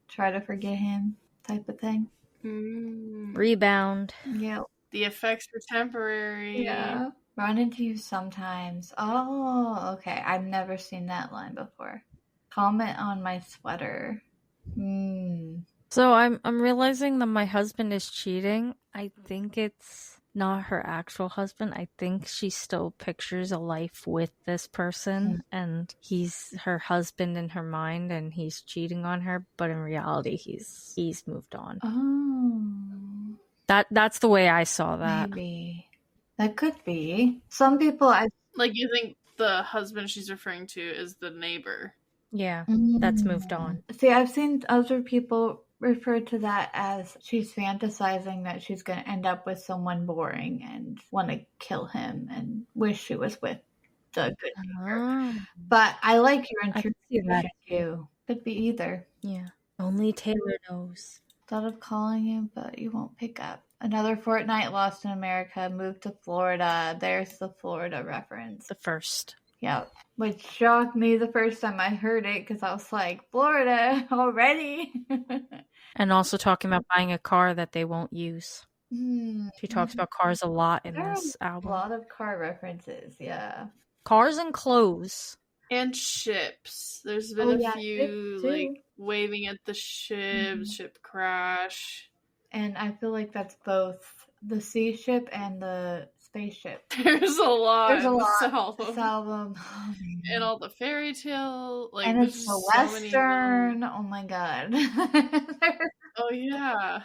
Speaker 2: try to forget him type of thing.
Speaker 1: Rebound.
Speaker 2: Yeah.
Speaker 3: The effects were temporary.
Speaker 2: Yeah. Run into you sometimes. Oh, okay. I've never seen that line before. Comment on my sweater.
Speaker 1: So I'm realizing that my husband is cheating. I think it's not her actual husband. I think she still pictures a life with this person, and he's her husband in her mind, and he's cheating on her. But in reality, he's moved on.
Speaker 2: Oh,
Speaker 1: that's the way I saw that.
Speaker 2: Maybe that could be. Some people,
Speaker 3: like you think the husband she's referring to is the neighbor.
Speaker 1: Yeah, that's moved on.
Speaker 2: See, I've seen other people refer to that as she's fantasizing that she's going to end up with someone boring and want to kill him and wish she was with the good neighbor. But I like your interpretation too. Could be either.
Speaker 1: Yeah. Only Taylor knows.
Speaker 2: Thought of calling you, but you won't pick up. Another fortnight lost in America, moved to Florida. There's the Florida reference.
Speaker 1: The first.
Speaker 2: Yep. Which shocked me the first time I heard it because I was like, Florida already?
Speaker 1: And also talking about buying a car that they won't use. She talks about cars a lot in this album.
Speaker 2: A lot of car references, yeah.
Speaker 1: Cars and clothes.
Speaker 3: And ships. There's been a few, like, waving at the ship crash.
Speaker 2: And I feel like that's both the sea ship and the spaceship.
Speaker 3: There's a lot.
Speaker 2: There's a lot.
Speaker 3: This album. And all the fairy tale. Like,
Speaker 2: and it's the Western. Oh my god.
Speaker 3: Oh yeah.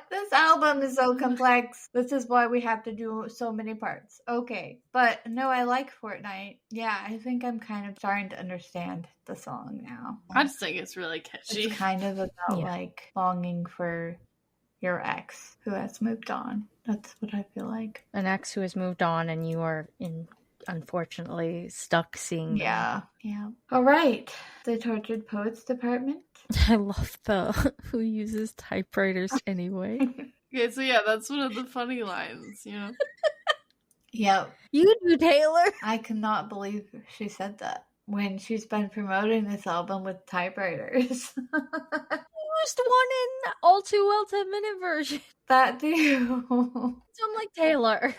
Speaker 2: This album is so complex. This is why we have to do so many parts. Okay. But no, I like Fortnite. Yeah, I think I'm kind of starting to understand the song now.
Speaker 3: I just think it's really catchy.
Speaker 2: It's kind of about like longing for your ex who has moved on. That's what I feel like.
Speaker 1: An ex who has moved on and you are unfortunately stuck seeing them.
Speaker 2: Yeah. All right. The Tortured Poets Department.
Speaker 1: I love the who uses typewriters anyway.
Speaker 3: Okay, so yeah, that's one of the funny lines,
Speaker 2: Yep.
Speaker 1: You do, Taylor.
Speaker 2: I cannot believe she said that when she's been promoting this album with typewriters.
Speaker 1: Used one in All Too Well 10-minute version.
Speaker 2: That too.
Speaker 1: So I'm like, Taylor,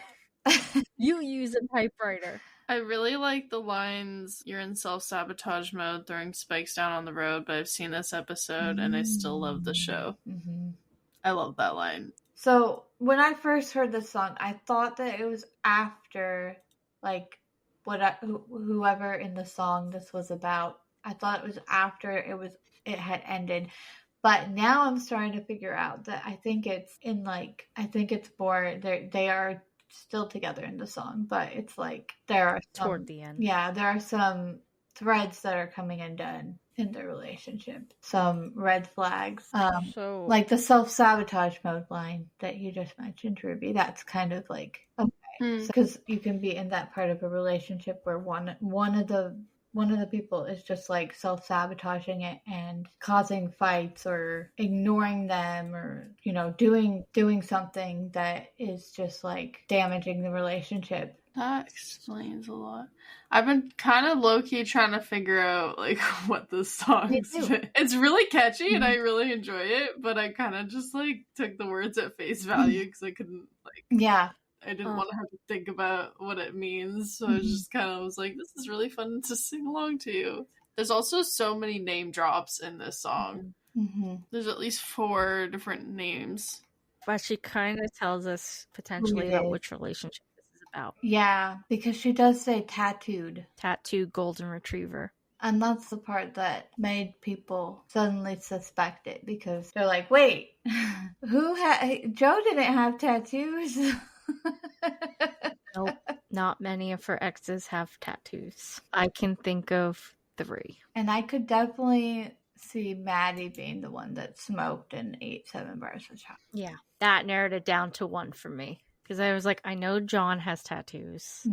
Speaker 1: you use a typewriter.
Speaker 3: I really like the lines, you're in self-sabotage mode, throwing spikes down on the road, but I've seen this episode and I still love the show. I love that line.
Speaker 2: So when I first heard this song, I thought that it was after, like, whoever in the song this was about. I thought it was after it had ended. But now I'm starting to figure out that I think it's more, they are still together in the song, but it's like there are some,
Speaker 1: toward the end.
Speaker 2: Yeah, there are some threads that are coming undone in their relationship. Some red flags. Like the self-sabotage mode line that you just mentioned, Rubee. That's kind of like okay. Because you can be in that part of a relationship where one of the people is just like self-sabotaging it and causing fights or ignoring them or, doing something that is just like damaging the relationship.
Speaker 3: That explains a lot. I've been kind of low-key trying to figure out like what this song is. It's really catchy and I really enjoy it, but I kind of just like took the words at face value because I couldn't like.
Speaker 2: Yeah.
Speaker 3: I didn't want to have to think about what it means. So I just kind of was like, this is really fun to sing along to. There's also so many name drops in this song. There's at least 4 different names.
Speaker 1: But she kind of tells us potentially about which relationship this is about.
Speaker 2: Yeah, because she does say tattooed.
Speaker 1: Tattooed golden retriever.
Speaker 2: And that's the part that made people suddenly suspect it, because they're like, wait, Joe didn't have tattoos?
Speaker 1: Nope, not many of her exes have tattoos. I can think of 3.
Speaker 2: And I could definitely see Maddie being the one that smoked and ate 7 bars of chocolate.
Speaker 1: Yeah, that narrowed it down to 1 for me. Because I was like, I know John has tattoos.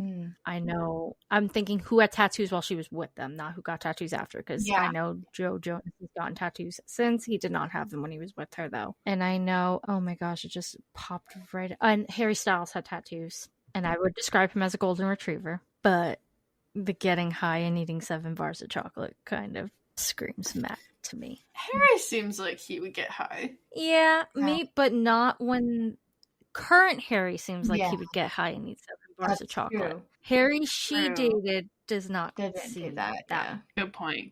Speaker 1: I know. I'm thinking who had tattoos while she was with them, not who got tattoos after. Because I know Joe Jonas has gotten tattoos since. He did not have them when he was with her, though. And I know, oh my gosh, it just popped right. And Harry Styles had tattoos. And I would describe him as a golden retriever. But the getting high and eating 7 bars of chocolate kind of screams Matt to me.
Speaker 3: Harry seems like he would get high.
Speaker 1: Yeah, me, but not when... Current Harry seems like he would get high and eat 7 bars of chocolate.
Speaker 2: True.
Speaker 1: Harry she dated does not
Speaker 2: see that. Yeah.
Speaker 3: Good point.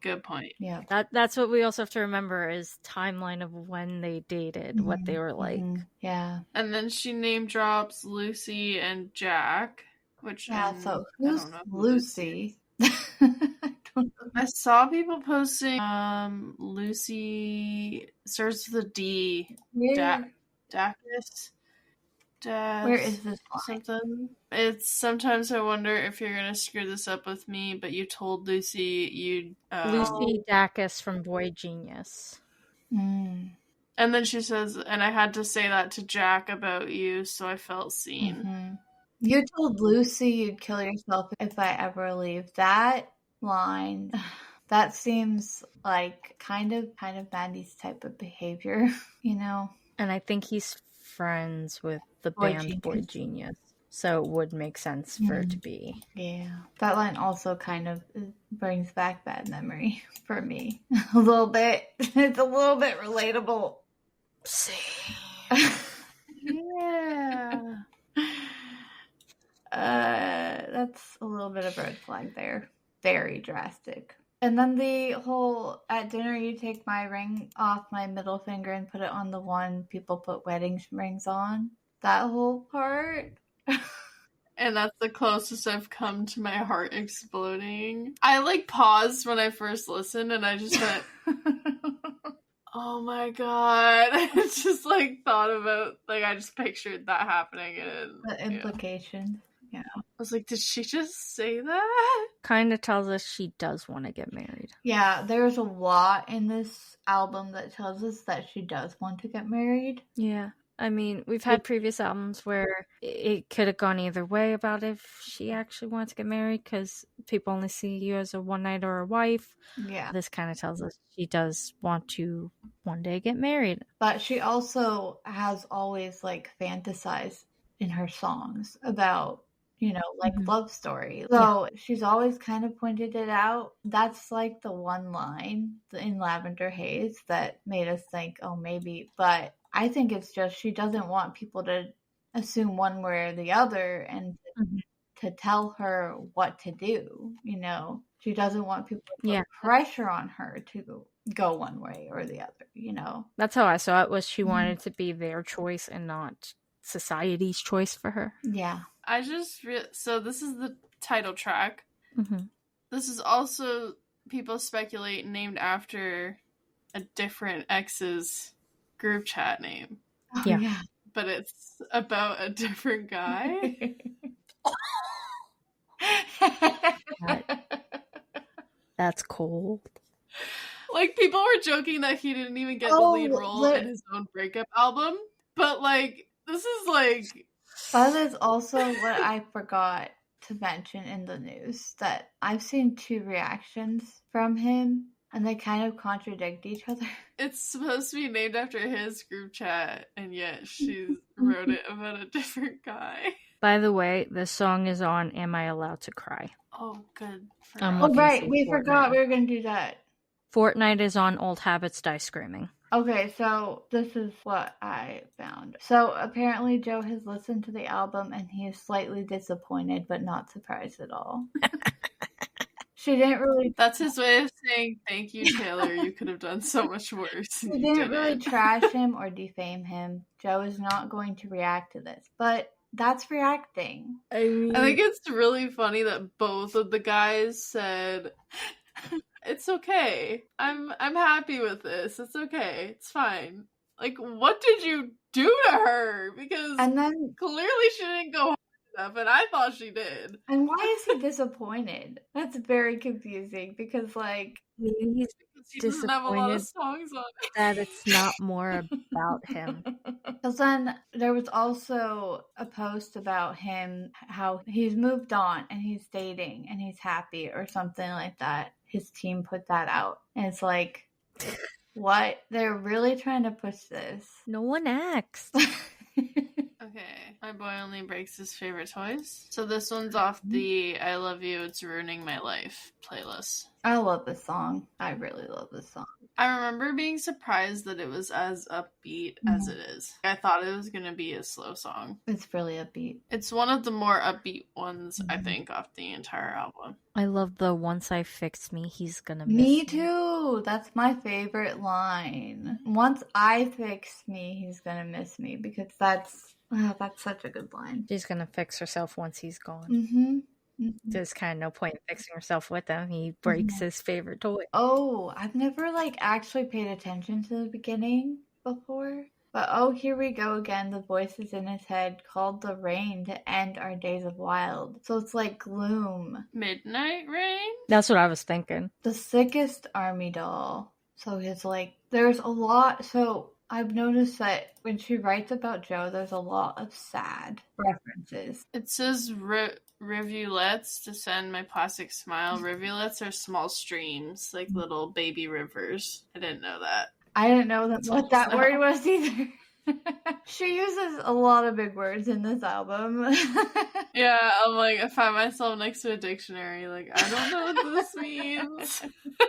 Speaker 2: Yeah.
Speaker 1: That's what we also have to remember is timeline of when they dated, what they were like.
Speaker 2: Yeah.
Speaker 3: And then she name drops Lucy and Jack, which
Speaker 2: so who's Lucy?
Speaker 3: I saw people posting Lucy starts with a D. Dacus.
Speaker 2: Where is this line?
Speaker 3: Something. It's sometimes I wonder if you're gonna screw this up with me, but you told Lucy you'd
Speaker 1: Lucy Dacus from Boy Genius.
Speaker 3: And then she says, and I had to say that to Jack about you, so I felt seen.
Speaker 2: You told Lucy you'd kill yourself if I ever leave. That line, that seems like kind of Mandy's type of behavior, you know?
Speaker 1: And I think he's friends with the band Boy Genius, so it would make sense for it to be.
Speaker 2: Yeah, that line also kind of brings back bad memory for me a little bit. It's a little bit relatable.
Speaker 1: See,
Speaker 2: yeah. That's a little bit of a red flag there. Very drastic. And then the whole, at dinner you take my ring off my middle finger and put it on the one people put wedding rings on. That whole part.
Speaker 3: And that's the closest I've come to my heart exploding. I paused when I first listened and I just went, oh my god. I just thought about, I just pictured that happening. And
Speaker 2: the implications. Yeah.
Speaker 3: I was like, did she just say that?
Speaker 1: Kind of tells us she does want to get married.
Speaker 2: Yeah, there's a lot in this album that tells us that she does want to get married.
Speaker 1: Yeah. I mean, we've had previous albums where it could have gone either way about if she actually wanted to get married because people only see you as a one night or a wife.
Speaker 2: Yeah.
Speaker 1: This kind of tells us she does want to one day get married.
Speaker 2: But she also has always fantasized in her songs about, love story. So she's always kind of pointed it out. That's the one line in Lavender Haze that made us think, oh, maybe. But I think it's just she doesn't want people to assume one way or the other and to tell her what to do, She doesn't want people to put pressure on her to go one way or the other,
Speaker 1: That's how I saw it, was she wanted to be their choice and not society's choice for her.
Speaker 2: Yeah.
Speaker 3: I just so this is the title track. This is also people speculate named after a different ex's group chat name.
Speaker 2: Oh, yeah.
Speaker 3: But it's about a different guy.
Speaker 1: That's cold.
Speaker 3: People were joking that he didn't even get the lead role in his own breakup album. But this is
Speaker 2: That is also what I forgot to mention in the news, that I've seen 2 reactions from him and they kind of contradict each other.
Speaker 3: It's supposed to be named after his group chat, and yet she wrote it about a different guy.
Speaker 1: By the way, the song is on Am I Allowed to Cry?
Speaker 3: Oh, good.
Speaker 2: Oh, right. We forgot we were going to do that.
Speaker 1: Fortnite is on Old Habits Die Screaming.
Speaker 2: Okay, so this is what I found. So apparently Joe has listened to the album and he is slightly disappointed, but not surprised at all. She didn't really...
Speaker 3: That's his way of saying, thank you, Taylor. You could have done so much worse.
Speaker 2: She didn't really trash him or defame him. Joe is not going to react to this, but that's reacting.
Speaker 3: I think it's really funny that both of the guys said, it's okay. I'm happy with this. It's okay. It's fine. Like, what did you do to her? Because
Speaker 2: and then
Speaker 3: clearly she didn't go hard enough, and I thought she did.
Speaker 2: And why is he disappointed? That's very confusing because, like,
Speaker 1: he's
Speaker 3: he doesn't have a lot of songs on it.
Speaker 1: That it's not more about him.
Speaker 2: Because then there was also a post about him, how he's moved on and he's dating and he's happy or something like that. His team put that out. And it's like, what? They're really trying to push this.
Speaker 1: No one asked.
Speaker 3: Okay, my boy only breaks his favorite toys. So this one's off the I Love You, It's Ruining My Life playlist.
Speaker 2: I love this song. I really love this song.
Speaker 3: I remember being surprised that it was as upbeat as it is. I thought it was going to be a slow song.
Speaker 2: It's really upbeat.
Speaker 3: It's one of the more upbeat ones, I think, off the entire album.
Speaker 1: I love the once I fix me, he's gonna miss
Speaker 2: me. Me too. That's my favorite line. Once I fix me, he's gonna miss me, because that's such a good line.
Speaker 1: She's gonna fix herself once he's gone.
Speaker 2: Mm-hmm.
Speaker 1: There's kind of no point in fixing herself with him. He breaks his favorite toy.
Speaker 2: Oh, I've never actually paid attention to the beginning before. But here we go again. The voices in his head called the rain to end our days of wild. So it's like gloom.
Speaker 3: Midnight rain?
Speaker 1: That's what I was thinking.
Speaker 2: The sickest army doll. So it's there's a lot. So I've noticed that when she writes about Joe, there's a lot of sad references.
Speaker 3: It says rivulets to send my plastic smile. Rivulets are small streams, like little baby rivers. I didn't know that.
Speaker 2: I didn't know what that word was either. She uses a lot of big words in this album.
Speaker 3: Yeah, I find myself next to a dictionary. I don't know what this means.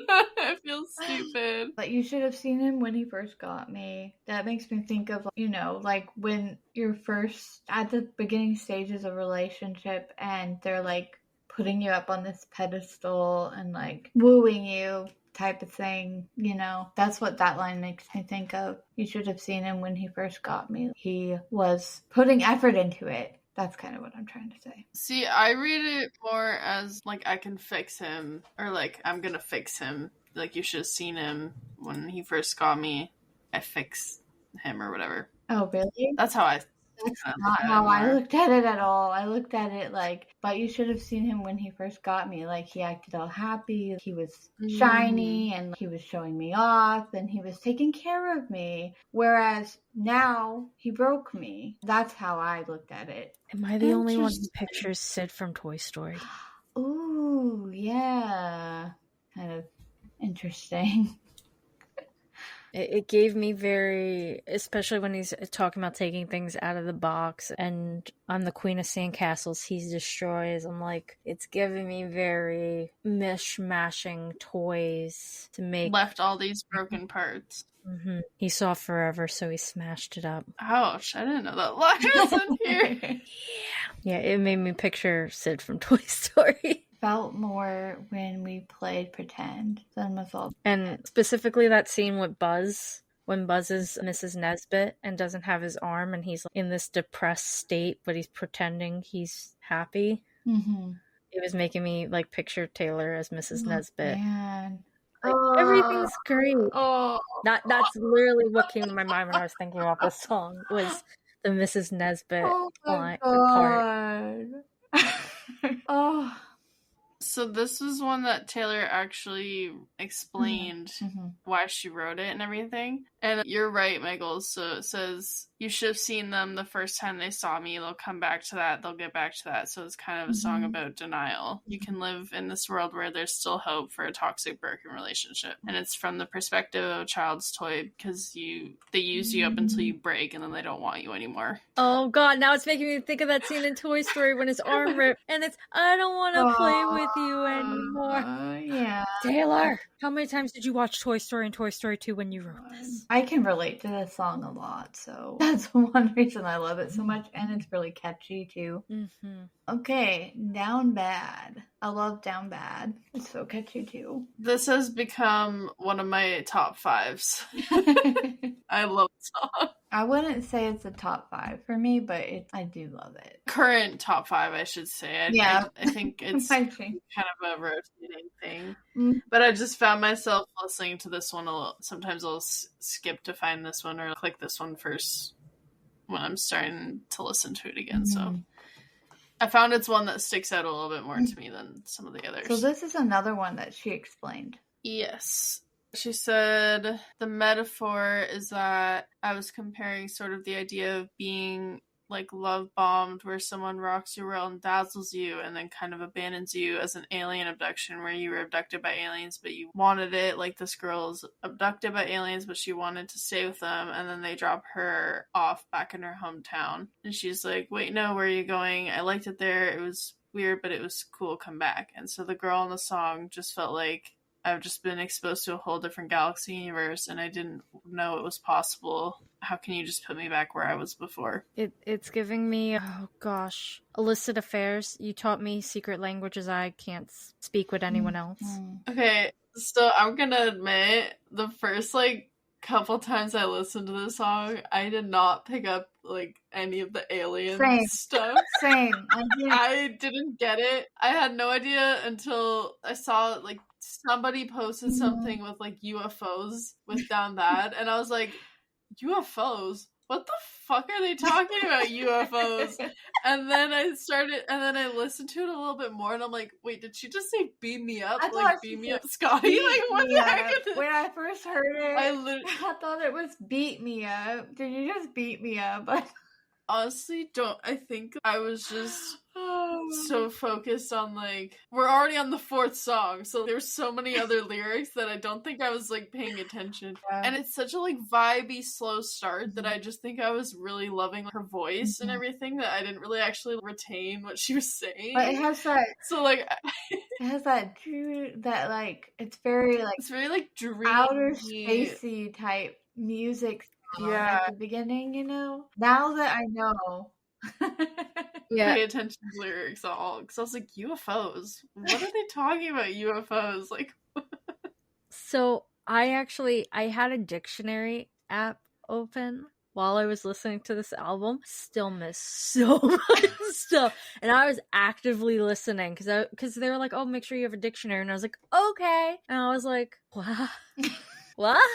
Speaker 3: I feel stupid.
Speaker 2: But you should have seen him when he first got me. That makes me think of, when you're first at the beginning stages of a relationship and they're putting you up on this pedestal and wooing you type of thing, that's what that line makes me think of. You should have seen him when he first got me. He was putting effort into it. That's kind of what I'm trying to say.
Speaker 3: See, I read it more as I can fix him, or I'm gonna fix him. You should have seen him when he first got me. I fix him or whatever.
Speaker 2: Oh, really?
Speaker 3: That's how I.
Speaker 2: That's not how I looked at it at all. I looked at it but you should have seen him when he first got me. He acted all happy. He was shiny and he was showing me off and he was taking care of me. Whereas now he broke me. That's how I looked at it.
Speaker 1: Am I the only one who pictures Sid from Toy Story?
Speaker 2: Ooh, yeah. Kind of interesting.
Speaker 1: It gave me especially when he's talking about taking things out of the box and I'm the queen of sandcastles, he destroys. I'm it's giving me very mishmashing toys to make.
Speaker 3: Left all these broken parts.
Speaker 1: Mm-hmm. He saw forever, so he smashed it up.
Speaker 3: Ouch, I didn't know that line was in here.
Speaker 1: Yeah, it made me picture Sid from Toy Story.
Speaker 2: Felt more when we played pretend than with all.
Speaker 1: And specifically that scene with Buzz, when Buzz is Mrs. Nesbit and doesn't have his arm and he's in this depressed state, but he's pretending he's happy.
Speaker 2: Mm-hmm.
Speaker 1: It was making me picture Taylor as Mrs. Nesbit.
Speaker 2: Man.
Speaker 1: Everything's great.
Speaker 2: Oh,
Speaker 1: that's literally what came to my mind when I was thinking about this song, was the Mrs. Nesbit part.
Speaker 2: Oh.
Speaker 3: So this is one that Taylor actually explained why she wrote it and everything. And you're right, Meggles. So it says, you should have seen them the first time they saw me. They'll come back to that. They'll get back to that. So it's kind of a song about denial. You can live in this world where there's still hope for a toxic, broken relationship. And it's from the perspective of a child's toy, because they use you up until you break and then they don't want you anymore.
Speaker 1: Oh God, now it's making me think of that scene in Toy Story when his arm ripped and it's, I don't want to play with you anymore.
Speaker 2: Yeah.
Speaker 1: Taylor, how many times did you watch Toy Story and Toy Story 2 when you wrote this?
Speaker 2: I can relate to this song a lot, so that's one reason I love it so much, and it's really catchy too.
Speaker 1: Mm-hmm.
Speaker 2: Okay, Down Bad. I love Down Bad. It's so catchy too.
Speaker 3: This has become one of my top 5s. I love the song.
Speaker 2: I wouldn't say it's a top 5 for me, but I do love it.
Speaker 3: Current top 5, I should say. I think it's kind of a rotating thing. Mm. But I just found myself listening to this one a lot. Sometimes I'll skip to find this one or click this one first when I'm starting to listen to it again. Mm-hmm. So I found it's one that sticks out a little bit more to me than some of the others.
Speaker 2: So this is another one that she explained.
Speaker 3: Yes. She said the metaphor is that I was comparing sort of the idea of being like love bombed, where someone rocks your world and dazzles you and then kind of abandons you, as an alien abduction where you were abducted by aliens but you wanted it. Like this girl is abducted by aliens but she wanted to stay with them, and then they drop her off back in her hometown and she's like, wait, no, where are you going? I liked it there. It was weird but it was cool. Come back. And so the girl in the song just felt like, I've just been exposed to a whole different galaxy universe and I didn't know it was possible. How can you just put me back where I was before?
Speaker 1: It's giving me, oh gosh, illicit affairs. You taught me secret languages I can't speak with anyone else.
Speaker 3: Okay, so I'm gonna admit, the first couple times I listened to this song, I did not pick up any of the alien stuff.
Speaker 2: Same.
Speaker 3: I didn't get it. I had no idea until I saw somebody posted something with UFOs with Down Bad, and I was like, UFOs? What the fuck are they talking about, UFOs? And then I listened to it a little bit more, and I'm like, wait, did she just say beam me up? Beam me up, Scotty? What the heck is it?
Speaker 2: When I first heard it, I thought it was beat me up. Did you just beat me up?
Speaker 3: Honestly, I think I was just so focused on we're already on the 4th song, so there's so many other lyrics that I don't think I was paying attention. Yeah. And it's such a vibey slow start that I just think I was really loving her voice and everything, that I didn't really actually retain what she was saying.
Speaker 2: But it has that
Speaker 3: it
Speaker 2: has that it's very
Speaker 3: it's very dreamy,
Speaker 2: outer spacey type music. Yeah, at the beginning, now that I know.
Speaker 3: Pay attention to lyrics all, because I was like, UFOs? What are they talking about, UFOs?
Speaker 1: So I had a dictionary app open while I was listening to this album. Still miss so much stuff, and I was actively listening because they were like, oh, make sure you have a dictionary, and I was like, okay, and I was like, what? What?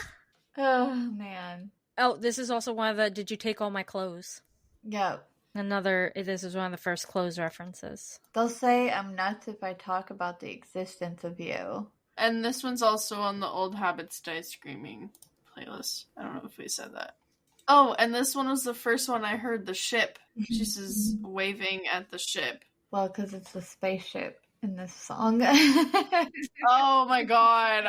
Speaker 2: Oh man.
Speaker 1: Oh, this is also one of the did you take all my clothes?
Speaker 2: Yep.
Speaker 1: This is one of the first clothes references.
Speaker 2: They'll say I'm nuts if I talk about the existence of you.
Speaker 3: And this one's also on the Old Habits Die Screaming playlist. I don't know if we said that. Oh, and this one was the first one I heard, the ship. She says waving at the ship.
Speaker 2: Well, because it's a spaceship in this song.
Speaker 3: Oh my god.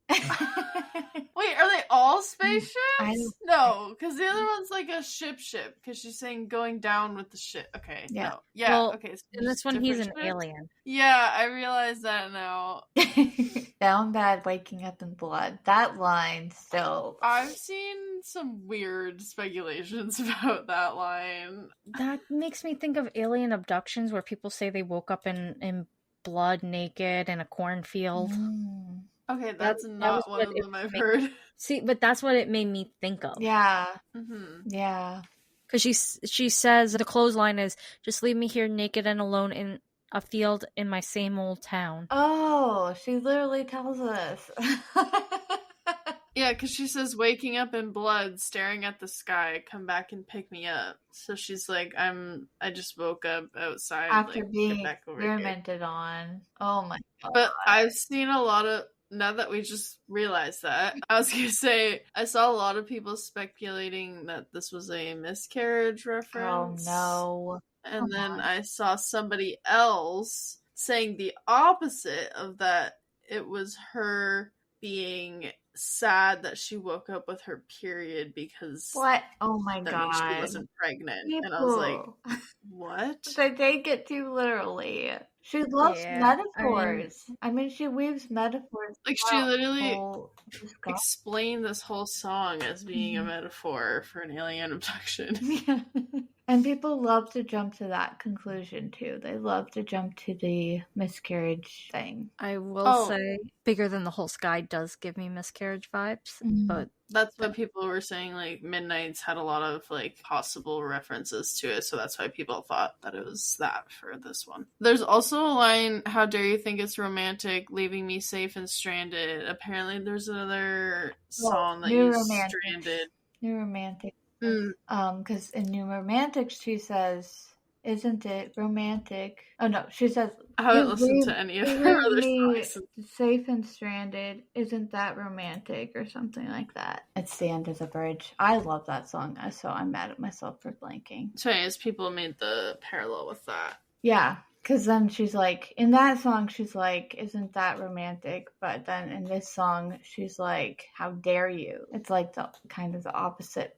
Speaker 3: Wait, are they all spaceships? No, because the other one's a ship, because she's saying going down with the ship. Okay,
Speaker 2: yeah.
Speaker 3: No. Yeah, well, okay. So
Speaker 1: in this one, he's an alien.
Speaker 3: Yeah, I realize that now.
Speaker 2: Down Bad, waking up in blood. That line still...
Speaker 3: I've seen some weird speculations about that line.
Speaker 1: That makes me think of alien abductions, where people say they woke up in blood, naked, in a cornfield.
Speaker 3: Okay, that's not one of them I've heard.
Speaker 1: See, but that's what it made me think of.
Speaker 2: Yeah.
Speaker 3: Mm-hmm.
Speaker 2: Yeah.
Speaker 1: Because she says, the clothesline is, just leave me here naked and alone in a field in my same old town.
Speaker 2: Oh, she literally tells us.
Speaker 3: Yeah, because she says, waking up in blood, staring at the sky, come back and pick me up. So she's like, I just woke up outside.
Speaker 2: After being experimented on. Oh my god.
Speaker 3: But I've seen a lot of... Now that we just realized that, I was going to say, I saw a lot of people speculating that this was a miscarriage reference.
Speaker 2: Oh, no.
Speaker 3: And then I saw somebody else saying the opposite of that. It was her being sad that she woke up with her period because...
Speaker 2: What? Oh, my god.
Speaker 3: She wasn't pregnant. People. And I was like, what?
Speaker 2: They take it too literally. She loves metaphors. I mean, she weaves metaphors.
Speaker 3: Like, she literally explained this whole song as being a metaphor for an alien abduction.
Speaker 2: Yeah. And people love to jump to that conclusion, too. They love to jump to the miscarriage thing.
Speaker 1: I will say, Bigger Than the Whole Sky does give me miscarriage vibes, but...
Speaker 3: That's what people were saying, like, Midnight's had a lot of, like, possible references to it, so that's why people thought that it was that for this one. There's also a line, how dare you think it's romantic, leaving me safe and stranded. Apparently there's another song that you stranded.
Speaker 2: New Romantic. Because in New Romantic, she says... Isn't it romantic? Oh no, she says.
Speaker 3: I haven't listened to any of her other songs.
Speaker 2: Safe and stranded. Isn't that romantic or something like that? It's the end of the bridge. I love that song, so I'm mad at myself for blanking.
Speaker 3: So, anyways, people made the parallel with that.
Speaker 2: Yeah, because then she's like, in that song, she's like, isn't that romantic? But then in this song, she's like, how dare you? It's like the kind of the opposite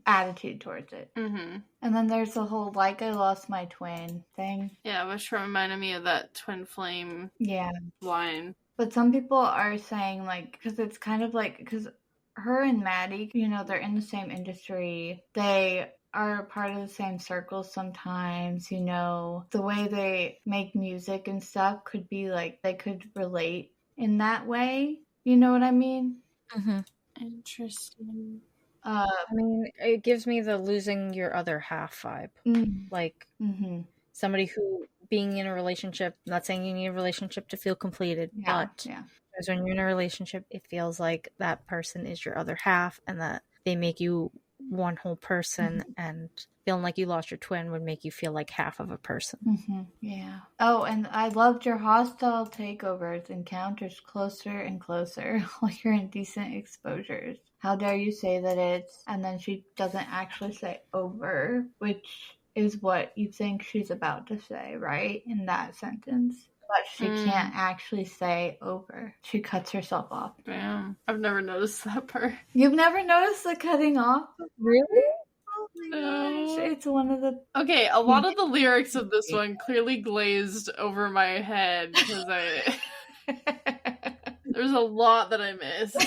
Speaker 2: attitude towards it. And then there's the whole like I lost my twin thing.
Speaker 3: Yeah, which reminded me of that twin flame line.
Speaker 2: But some people are saying like, because it's kind of like, because her and Maddie, you know, they're in the same industry. They are part of the same circles sometimes, you know. The way they make music and stuff could be like, they could relate in that way. You know what I mean?
Speaker 3: Interesting.
Speaker 1: I mean, it gives me the losing your other half vibe. Like, somebody who, being in a relationship, not saying you need a relationship to feel completed, but because when you're in a relationship, it feels like that person is your other half and that they make you one whole person, and feeling like you lost your twin would make you feel like half of a person.
Speaker 2: Yeah. Oh, and I loved your hostile takeovers, encounters closer and closer, like your indecent exposures. How dare you say that it's... And then she doesn't actually say over, which is what you think she's about to say, right? In that sentence. But she can't actually say over. She cuts herself off.
Speaker 3: Damn. I've never noticed that part.
Speaker 2: You've never noticed the cutting off?
Speaker 1: Really?
Speaker 2: Oh my gosh. It's one of the...
Speaker 3: Okay, a lot of the lyrics of this one clearly glazed over my head because there's a lot that I missed.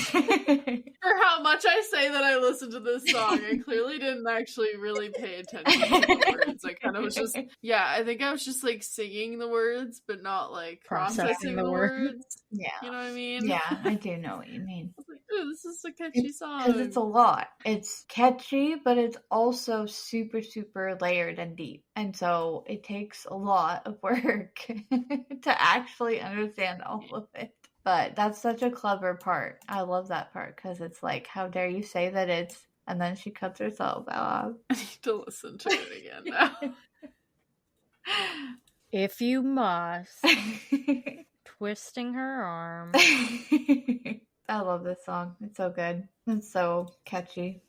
Speaker 3: For how much I say that I listened to this song, I clearly didn't actually really pay attention to the words. I kind of was just, I think I was just like singing the words, but not like processing the words.
Speaker 2: Yeah.
Speaker 3: You know what I mean?
Speaker 2: Yeah, I do know what you mean.
Speaker 3: I was like, ooh, this is a catchy song.
Speaker 2: Because it's a lot. It's catchy, but it's also super, super layered and deep. And so it takes a lot of work to actually understand all of it. But that's such a clever part. I love that part because it's like, how dare you say that it's... And then she cuts herself off.
Speaker 3: I need to listen to it again now.
Speaker 1: If you must. Twisting her arm.
Speaker 2: I love this song. It's so good. It's so catchy.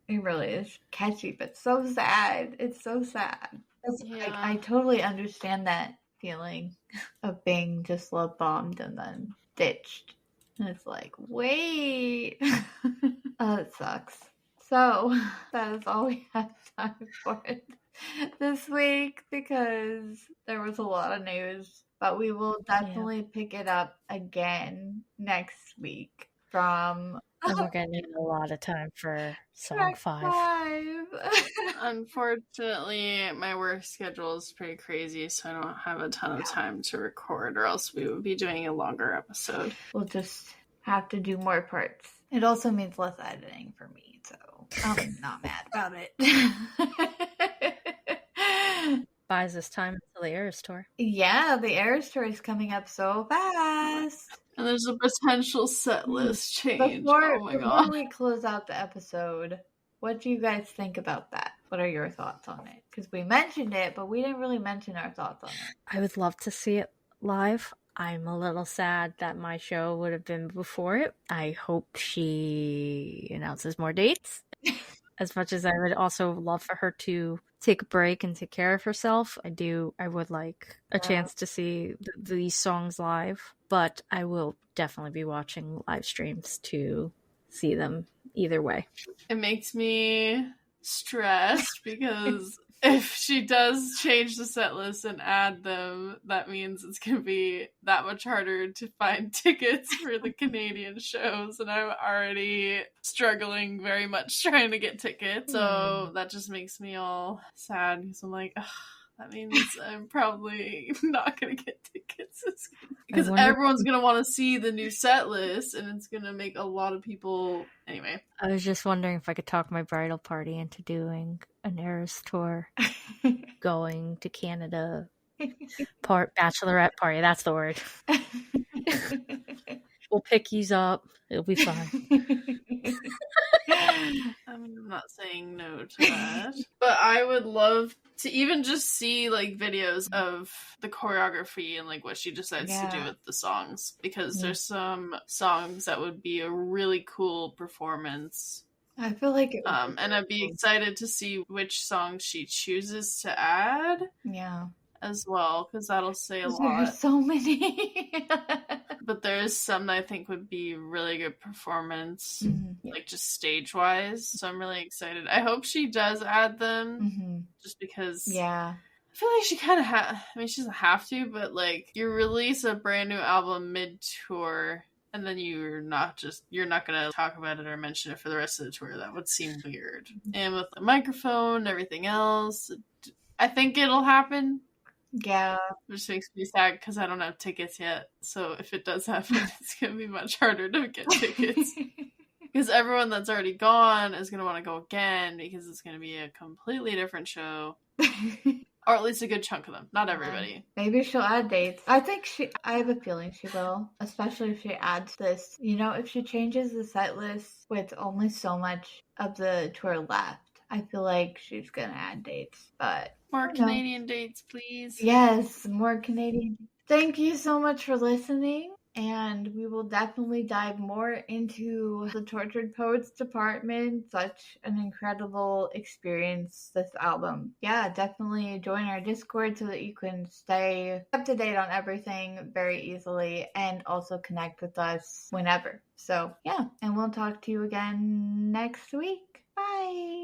Speaker 2: It really is catchy, but so sad. It's so sad. It's like, I totally understand that feeling of being just love bombed and then ditched. And it's like, wait. It sucks. So that is all we have time for this week because there was a lot of news. But we will definitely pick it up again next week from...
Speaker 1: And we're going to need a lot of time for song 5.
Speaker 3: Unfortunately, my work schedule is pretty crazy, so I don't have a ton of time to record, or else we would be doing a longer episode.
Speaker 2: We'll just have to do more parts. It also means less editing for me, so I'm not mad about it.
Speaker 1: Buys us time until the Eras Tour.
Speaker 2: Yeah, the Eras Tour is coming up so fast.
Speaker 3: And there's a potential set list change. Before
Speaker 2: we close out the episode, what do you guys think about that? What are your thoughts on it? Because we mentioned it, but we didn't really mention our thoughts on it.
Speaker 1: I would love to see it live. I'm a little sad that my show would have been before it. I hope she announces more dates. As much as I would also love for her to take a break and take care of herself, I would like a chance to see these songs live. But I will definitely be watching live streams to see them either way.
Speaker 3: It makes me stressed because if she does change the set list and add them, that means it's going to be that much harder to find tickets for the Canadian shows. And I'm already struggling very much trying to get tickets. So that just makes me all sad because I'm like, ugh, that means I'm probably not going to get tickets. Because everyone's going to want to see the new set list and it's going to make a lot of people... Anyway.
Speaker 1: I was just wondering if I could talk my bridal party into doing an Eras tour. Going to Canada. Bachelorette party, that's the word. We'll pick yous up. It'll be fun.
Speaker 3: I'm not saying no to that. But I would love to even just see like videos of the choreography and like what she decides to do with the songs. Because there's some songs that would be a really cool performance.
Speaker 2: I feel like it
Speaker 3: and I'd be excited to see which songs she chooses to add.
Speaker 2: Yeah.
Speaker 3: As well, because that'll say a lot.
Speaker 2: There's so many.
Speaker 3: But there's some that I think would be really good performance, like just stage-wise. So I'm really excited. I hope she does add them, just because...
Speaker 2: Yeah.
Speaker 3: I feel like she kind of she doesn't have to, but like, you release a brand new album mid-tour... And then you're not going to talk about it or mention it for the rest of the tour. That would seem weird. And with the microphone and everything else, I think it'll happen.
Speaker 2: Yeah.
Speaker 3: Which makes me sad because I don't have tickets yet. So if it does happen, it's going to be much harder to get tickets. Because everyone that's already gone is going to want to go again because it's going to be a completely different show. Or at least a good chunk of them. Not everybody.
Speaker 2: Maybe she'll add dates. I have a feeling she will. Especially if she adds this. You know, if she changes the set list with only so much of the tour left, I feel like she's going to add dates. But
Speaker 3: more Canadian dates, please.
Speaker 2: Yes, more Canadian. Thank you so much for listening. And we will definitely dive more into the Tortured Poets department. Such an incredible experience, this album. Yeah, definitely join our Discord so that you can stay up to date on everything very easily and also connect with us whenever. So, yeah, and we'll talk to you again next week. Bye!